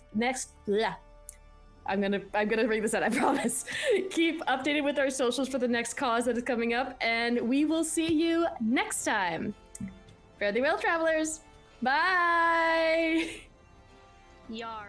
I'm gonna bring this out, I promise. Keep updated with our socials for the next cause that is coming up, and we will see you next time. Fare thee well, travelers. Bye. Yar.